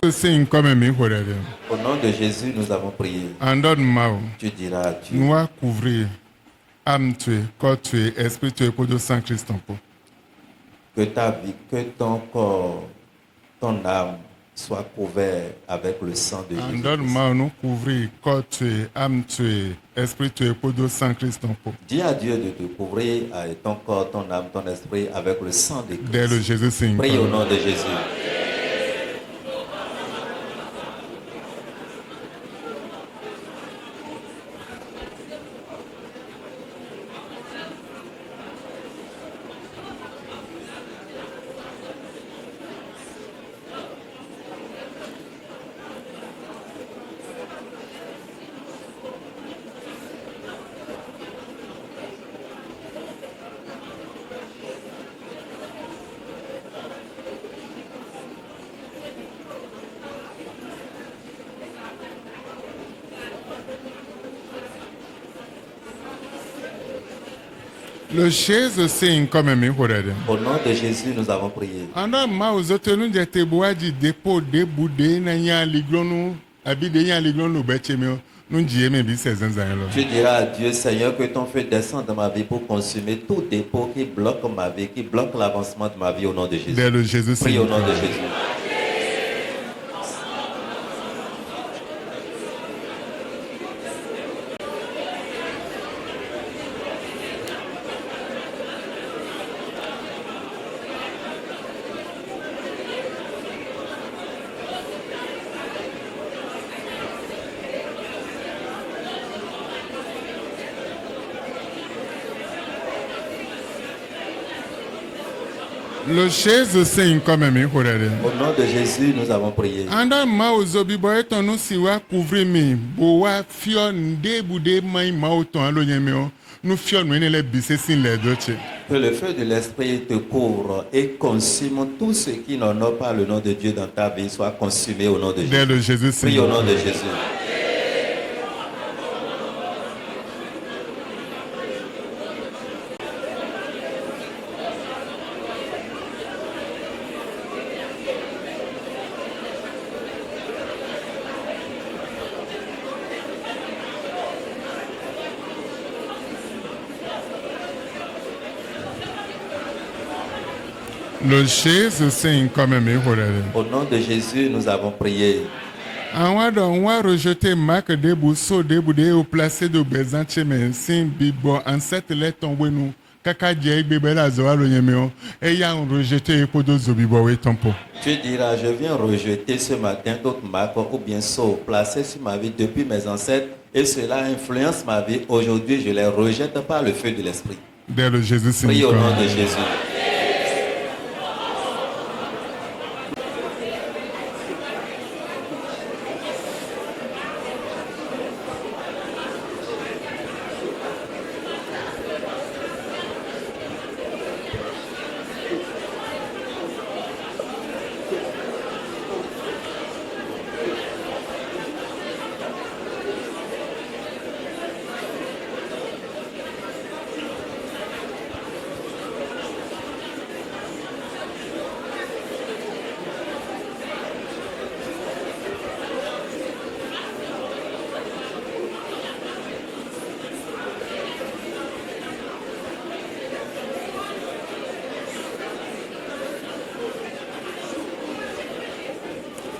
C'est comme mi horaire. Au nom de Jésus, nous avons prié. Andon mao. Tu diras à Dieu Nous a couvrir âme tuée, corps tué, esprit tué pour de sang Christ en peau. que ta vie, que ton corps, ton âme soit couvert avec le sang de Jésus. Andon mao nous couvrir corps tué, âme tuée, esprit tué pour de sang Christ en peau. Dis à Dieu de te couvrir ton corps, ton âme, ton esprit avec le sang de Christ. Dès le Jésus signe. Prie au nom de Jésus. Le Jésus signe comme mi horaire. Au nom de Jésus, nous avons prié. Andon mao zote nous jete boaji dépôt déboude na ya liglonu abi de ya liglonu bechemio. Nous dieme bi 16 ans. Tu diras à Dieu, Seigneur, que ton feu descende dans ma vie pour consumer tout dépôt qui bloque ma vie, qui bloque l'avancement de ma vie au nom de Jésus. Dès le Jésus Prie signe. au nom de Jésus. Le Jésus c'est comme mi horere. Au nom de Jésus, nous avons prié. Anda ma ozobi boy ton no si wa couvrir mi bo wa fio nde bude mai ma oton alo nyeme o nu fio no ene le bisesin le doche. Que le feu de l'Esprit te couvre et consume tout ce qui n'honore pas le nom de Dieu dans ta vie, soit consumé au nom de Dès Jésus. le Jésus c'est. Prie au nom de Jésus. Le Jésus c'est comme mi horere. Au nom de Jésus, nous avons prié. Anwa do nwa rejeter marque de buso de bude o placer de bezanche men sin bibo ancêtre le ton wenu kaka je igbe bela zo alo nyeme o e ya on rejeter e podo zo bibo we tompo. Tu diras, je viens rejeter ce matin d'autres marques ou bien sceaux placés sur ma vie depuis mes ancêtres et cela influence ma vie. Aujourd'hui, je les rejette par le feu de l'Esprit. Dès le Jésus c'est. Prie au nom de Jésus.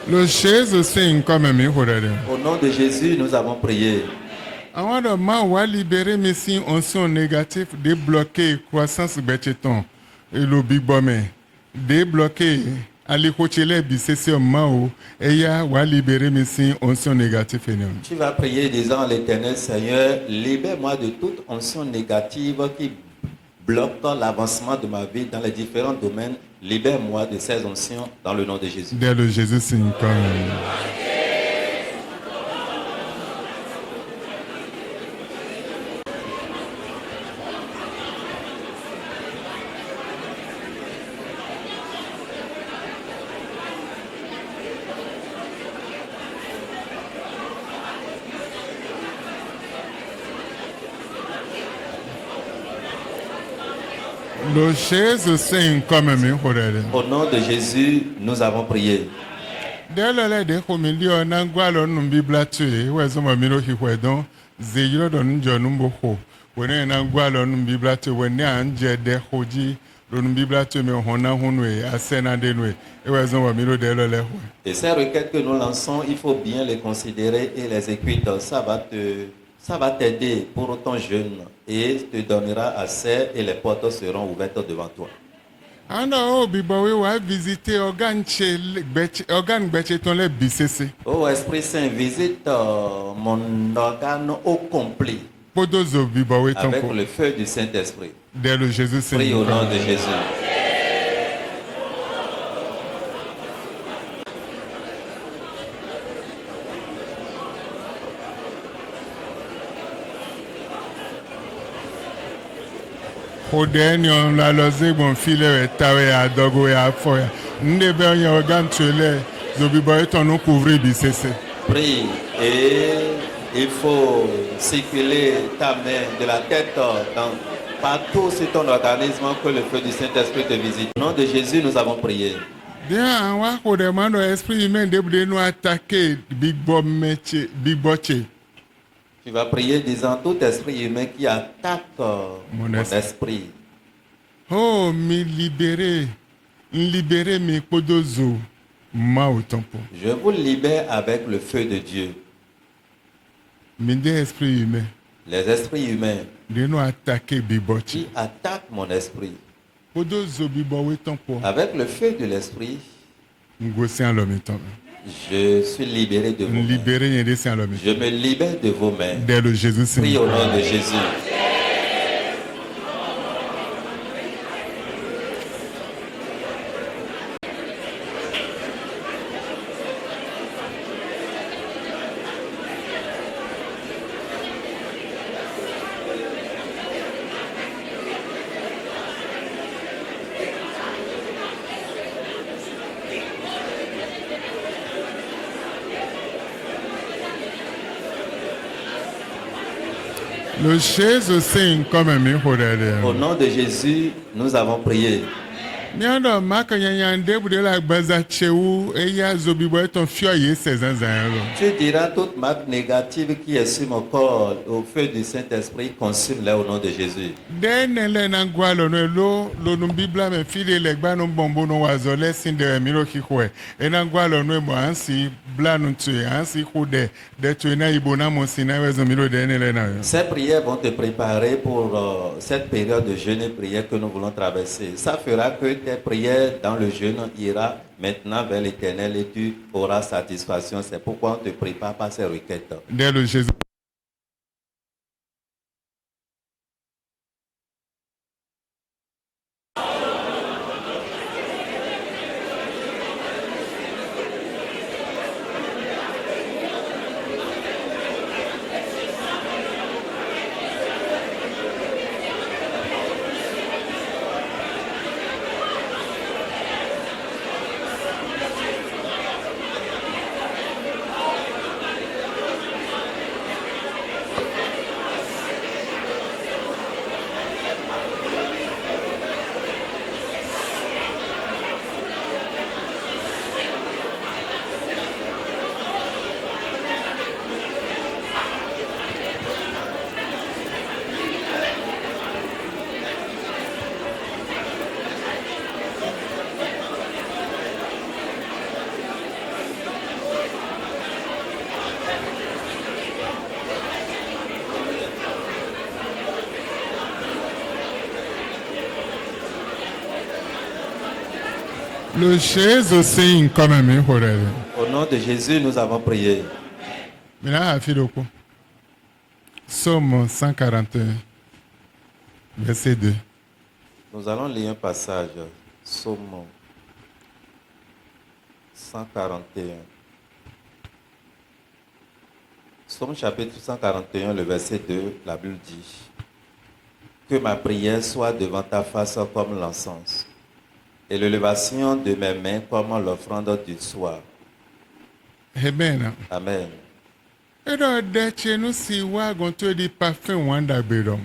Le Jésus c'est comme mi horere. Au nom de Jésus, nous avons prié. Anwa do ma wa libérer mes signes onction négatif débloquer croissance becheton et le big bomé débloquer ali kochele bisese mao e ya wa libérer mes signes onction négatif enem. Tu vas prier disant à l'Éternel, Seigneur, libère-moi de toute onction négative qui bloque l'avancement de ma vie dans les différents domaines. Libère-moi de ces onctions dans le nom de Jésus. Dès le Jésus c'est comme. Le Jésus c'est comme mi horere. Au nom de Jésus, nous avons prié. Dès le de homili o na gwalo num bibla tue we zo ma miro hi hwedon ze yiro do njo num bo ho woni na gwalo num bibla tue woni anje de hoji do num bibla tue me hona hunwe asena de nwe e we zo ma miro de le le ho. Et ces requêtes que nous lançons, il faut bien les considérer et les écouter. Ça va t'aider pour ton jeûne et te donnera assez et les portes seront ouvertes devant toi. Anda o bibo we wa visiter organ beche ton le bisese Ô Esprit Saint, visite mon organe au complet podo zo bibo we ton avec po. le feu du Saint-Esprit. Dès le Jésus c'est. Prie au nom de Jésus. Hodeni on la loze bon file we tawe ya dogo ya foya. Nde be on organ tue zo bibo we ton no couvrir bisese. Prie et il faut circuler ta main de la tête partout sur ton organisme que le feu du Saint-Esprit te visite. Au nom de Jésus, nous avons prié. Bien, on va demander à l'esprit humain de nous attaquer big boche. Tu vas prier disant tout esprit humain qui attaque mon esprit. Oh, me libérer mes podozo, ma au tempo. Je vous libère avec le feu de Dieu. Mende esprit humain. Les esprits humains De nous attaquer big boche. qui attaquent mon esprit. Podozo bibo we tempo. Avec le feu de l'esprit, Ngosi en l'homme tempo. je suis libéré de vos mains. Libérer yende c'est en l'homme. Je me libère de vos mains. Dès le Jésus c'est. Prie au nom de Jésus. Lo Jésus sin comme mi Au hodade. nom de Jésus, nous avons prié. Miando makanya ndebu de la gbaza chewu eya zobibo eton fio ye sezanzan lo. Tu diras toute marque négative qui est sur mon corps au feu du Saint-Esprit, consume-les au nom de Jésus. Denele na gwalo no lo no bibla me file le gba no bombo no wazole sinde mi ro kikwe. E na gwalo no mo ansi bla no tu ansi kude de tu na ibona mo sina wezo mi ro denele na yo. Ces prières vont te préparer pour cette période de jeûne et prière que nous voulons traverser. Ça fera que tes prières dans le jeûne ira maintenant vers l'Éternel et tu auras satisfaction. C'est pourquoi on te prépare par ces requêtes. De lo Jésus. Le Jésus sin comme mi hodade. Au nom de Jésus, nous avons prié. Mina afidoko. Somme 141 verset 2. Nous allons lire un passage, Psaume 141. Psaume chapitre 141, le verset 2, la Bible dit que ma prière soit devant ta face comme l'encens, et l'élévation de mes mains comme l'offrande du soir. Amen. Amen. Edo deche no si wa gonto di parfum wanda bedom.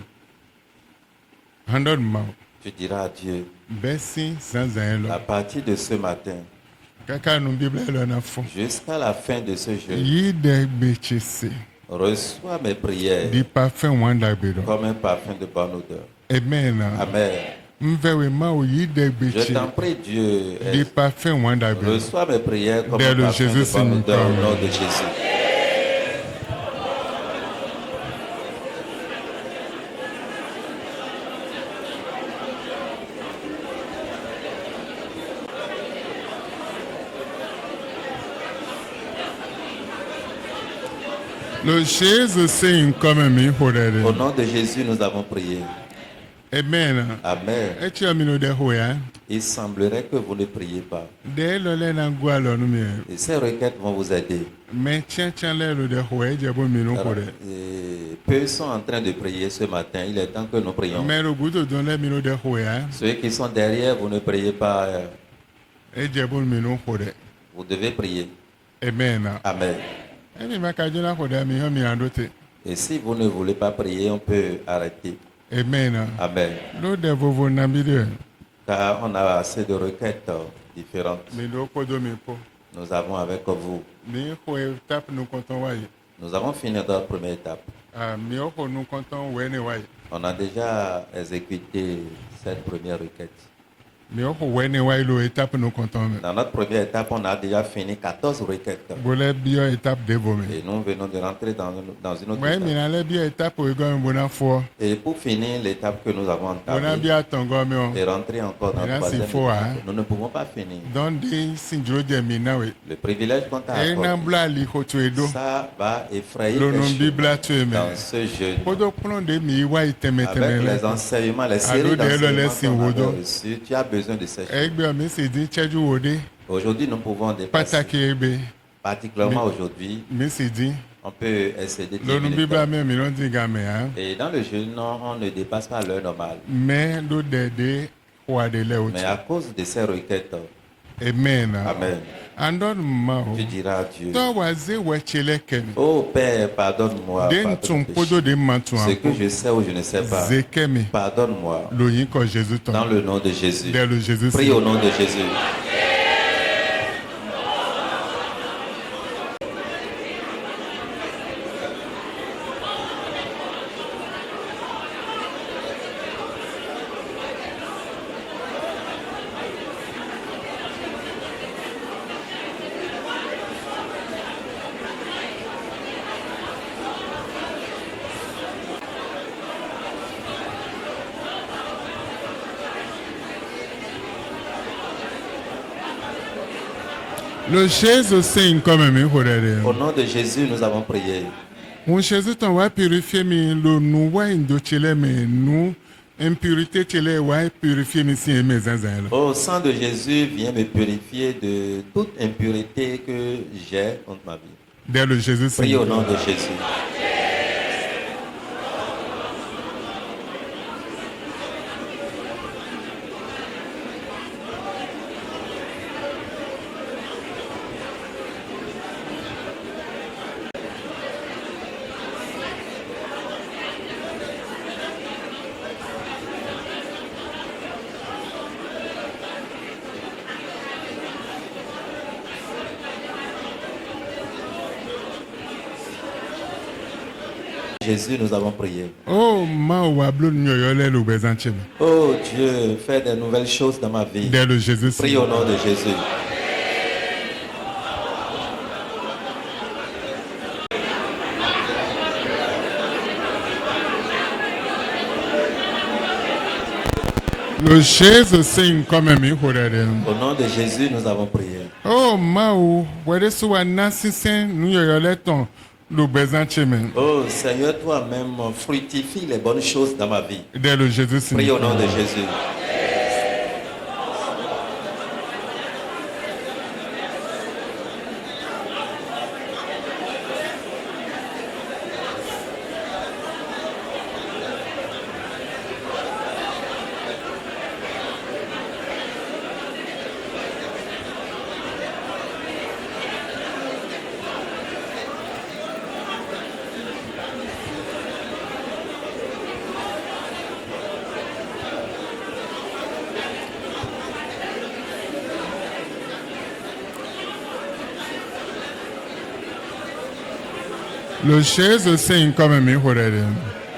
Handon ma Tu diras à Dieu, besi zanzan à lo. partir de ce matin Kaka no Bible lo na fo. jusqu'à la fin de ce jeûne, Yi de bechese reçois mes prières di parfum wanda bedom. comme un parfum de bonne odeur. Amen. Amen. Mvewe ma o yi de Je beche t'en prie, Dieu, di parfum wanda bedom. reçois mes prières comme Dès un le parfum de Jésus bonne odeur au Seigneur. nom de Jésus. Le Jésus sin comme mi Au hodade. nom de Jésus, nous avons prié. Amen. Amen. Echi amino de hoya. Il semblerait que vous ne priez pas. De lo le na gwalo no mi. Et ces requêtes vont vous aider. Mais tiens le lo de hoya je bo mi no Alors, hodade. peu sont en train de prier ce matin. Il est temps que nous prions. Mais le goût de le mi no de hoya. Ceux qui sont derrière, vous ne priez pas. Eje bo mi no hodade. Vous devez prier. Amen. Amen. Emi makajuna hodade mi ho mi andote. Et si vous ne voulez pas prier, on peut arrêter. Amen. Amen. Lo de vovo na bi de. Car on a assez de requêtes différentes. Mi do ko do mi po. Nous avons avec vous. Mi ho tap no konton waye. Nous avons fini notre première étape. Ah mi ho no konton we ne waye. On a déjà exécuté cette première requête. Mi ho we ne waye lo étape no konton me. Dans notre première étape, on a déjà fini 14 requêtes. Bole bio étape de vo me. Et nous venons de rentrer dans une autre Ouais, mi étape. na le bio étape o go bona fo. Et pour finir l'étape que nous avons Bona entamée bia tongo me o. et rentrer encore dans Et là, la troisième c'est faux, étape, hein. nous ne pouvons pas finir. Don de sinjuro de mi na we. Le privilège qu'on t'a E na accordé, bla li ho to edo. ça va effrayer Lo tes no cheveux bibla to me. dans ce jeûne. Podo plon de mi wa iteme Avec teme les le. enseignements, les Ado séries de lo le d'enseignements sin qu'on wodo. avait reçus, tu as besoin de ces choses. Egbe mi si di cheju wode. Aujourd'hui, nous pouvons dépasser. Pataki ebe. Particulièrement aujourd'hui, Mi si di. on peut essayer de Lo no diminuer. bibla me mi no di ga me ha. Et dans le jeûne, on ne dépasse pas l'heure normale. Mais lo de ho de le o. Mais à cause de ces requêtes, Amen. Amen. Andon mao. Tu diras à Dieu, To waze wechele ken. oh Père, pardonne-moi. Den pardonne mes ton podo péchés. de mantu Ce que anko. je sais ou je ne sais pas, Zekemi. pardonne-moi. Loyin ko Jésus ton. Dans le nom de Jésus. Dès le Jésus. Prie au nom de Jésus. Le Jésus sing comme mi horere. Au nom de Jésus, nous avons prié. Mon Jésus ton wa purifier mi lo nu wa indo chele me nu impurité chele wa purifier mi si mes zanzan. Au sang de Jésus, viens me purifier de toute impureté que j'ai contre ma vie. Dès le Jésus Prie sing. au nom de Jésus. Jésus, nous avons prié. Oh ma wa blo nyoyo le lo bezan cheme. Oh Dieu, fais de nouvelles choses dans ma vie. Dès le Jésus Prie sing. au nom de Jésus. Le Jésus sing comme mi horere. Au nom de Jésus, nous avons prié. Oh ma o wede so wa nasisen nyoyo le ton lo bezan cheme. Oh Seigneur, toi-même fructifie les bonnes choses dans ma vie. Dès le Jésus sing. Prie au nom de Jésus. Le Jésus sing comme mi horere.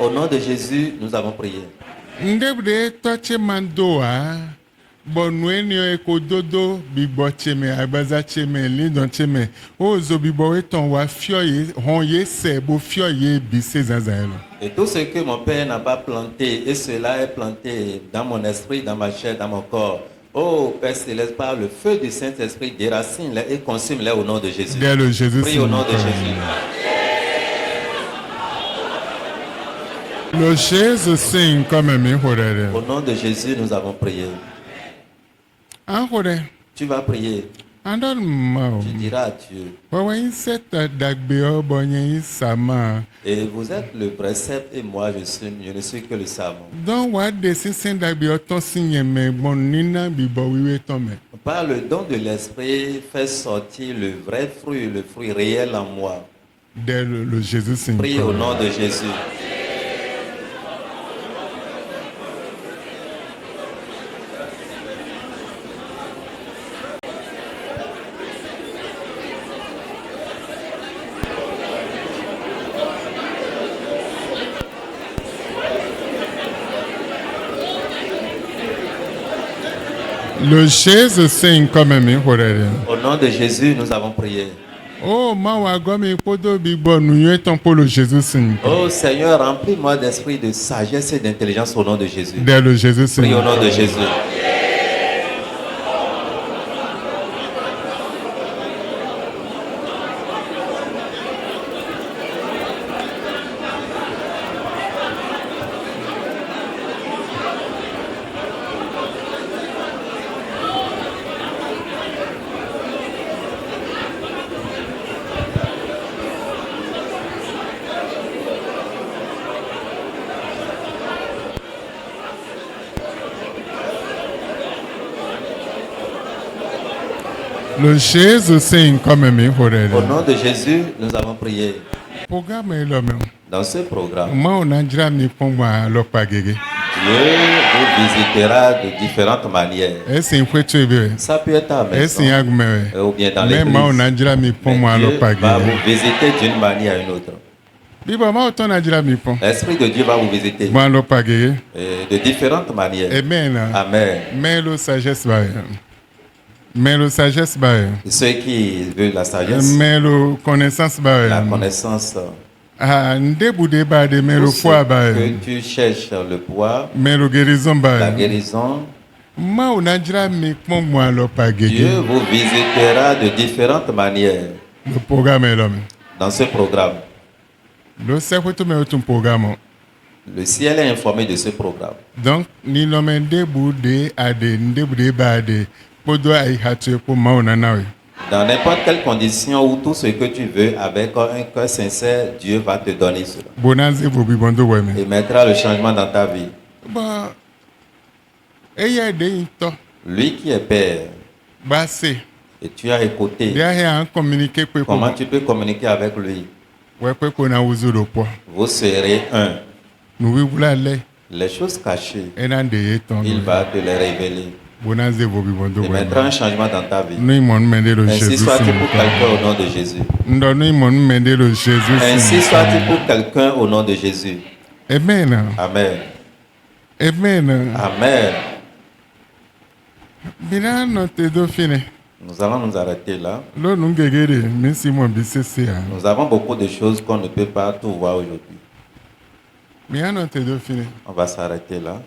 Au nom de Jésus, nous avons prié. Ndebde toche mandoa bonwenio ekododo bigbo cheme agbaza cheme lindon cheme ozo bigbo weton wa fioye honye se bo fioye bise zanzalo. Et tout ce que mon Père n'a pas planté, et cela est planté dans mon esprit, dans ma chair, dans mon corps. Oh Père Céleste, par le feu du Saint-Esprit, déracine-les et consume-les au nom de Jésus. Dès le Jésus Prie au nom de Jésus. Le Jésus sing comme mi horere. Au nom de Jésus, nous avons prié. An hore Tu vas prier. andon mao. Tu diras à Dieu. Wawa inseta dagbe obonye isama. Et vous êtes le précepte et moi je ne suis que le serment. Don wa de sisen dagbe oton sinyeme bon nina bigbo wiwe tome. Par le don de l'Esprit, fais sortir le vrai fruit, le fruit réel en moi. Dès le Jésus sing. Prie au nom de Jésus. Le Jésus sing comme mi horere. Au nom de Jésus, nous avons prié. Oh, ma wa gomi podo bigbo nuye ton pour le Jésus sing. Oh Seigneur, remplis-moi d'esprit de sagesse et d'intelligence au nom de Jésus. Dès le Jésus sing. Prie au nom de Jésus. Lo Jésus sin come mi Au horere. nom de Jésus, nous avons prié. Programme lo me. Dans ce programme, Ma ona jira mi pomwa lo pagege. Dieu vous visitera de différentes manières. Esin kwetu ebe. Ça peut être à la maison Esin agumewe. ou bien dans Mais ma ona l'église. jira mi Mais pomwa lo Dieu va pagege. vous visiter d'une manière à une autre. Bibo ma oto na jira mi pom. L'Esprit de Dieu va vous visiter Mo lo pagege. de différentes manières. Amen. Amen. Mais lo sagesse ba. Mais lo sagesse ba. Et ceux qui veulent la sagesse, Mais lo connaissance ba. la connaissance, Ah, ndebude ba de mais lo tout foi ce ba. que tu cherches, le poids, Mais lo guérison ba. la guérison, Ma ona jira mi pomwa lo pagege. Dieu vous visitera de différentes manières Le programme est l'homme. dans ce programme. Le secrétaire me un programme. Le ciel est informé de ce programme. Donc, ni l'homme déboude à des déboude bade. Podo ai hatu pour mauna nawe. Dans n'importe quelle condition ou tout ce que tu veux, avec un cœur sincère, Dieu va te donner cela. Bonaze vobi bondo weme. Et mettra le changement dans ta vie. Ba eya de into Lui qui est Père, base. et tu as écouté, Dia he an communiquer pe comment ko. tu peux communiquer avec lui? We pe ko na uzu do po. Vous serez un. Nu wi wula le Les choses cachées, enan de yeton. il va te les révéler. Bonaze vobi bondo Et mettra weme. un changement dans ta vie. Nu imon mende lo Ainsi Jésus. sois-tu pour quelqu'un au nom de Jésus. Ndo nu imon mende lo Jésus. Ainsi sois-tu pour quelqu'un au nom de Jésus. Amen. Amen. Amen. Amen. Bina no te do fine. Nous allons nous arrêter là. Lo nungegere misi mo bisese ya. Nous avons beaucoup de choses qu'on ne peut pas tout voir aujourd'hui. Bina no te do fine. On va s'arrêter là.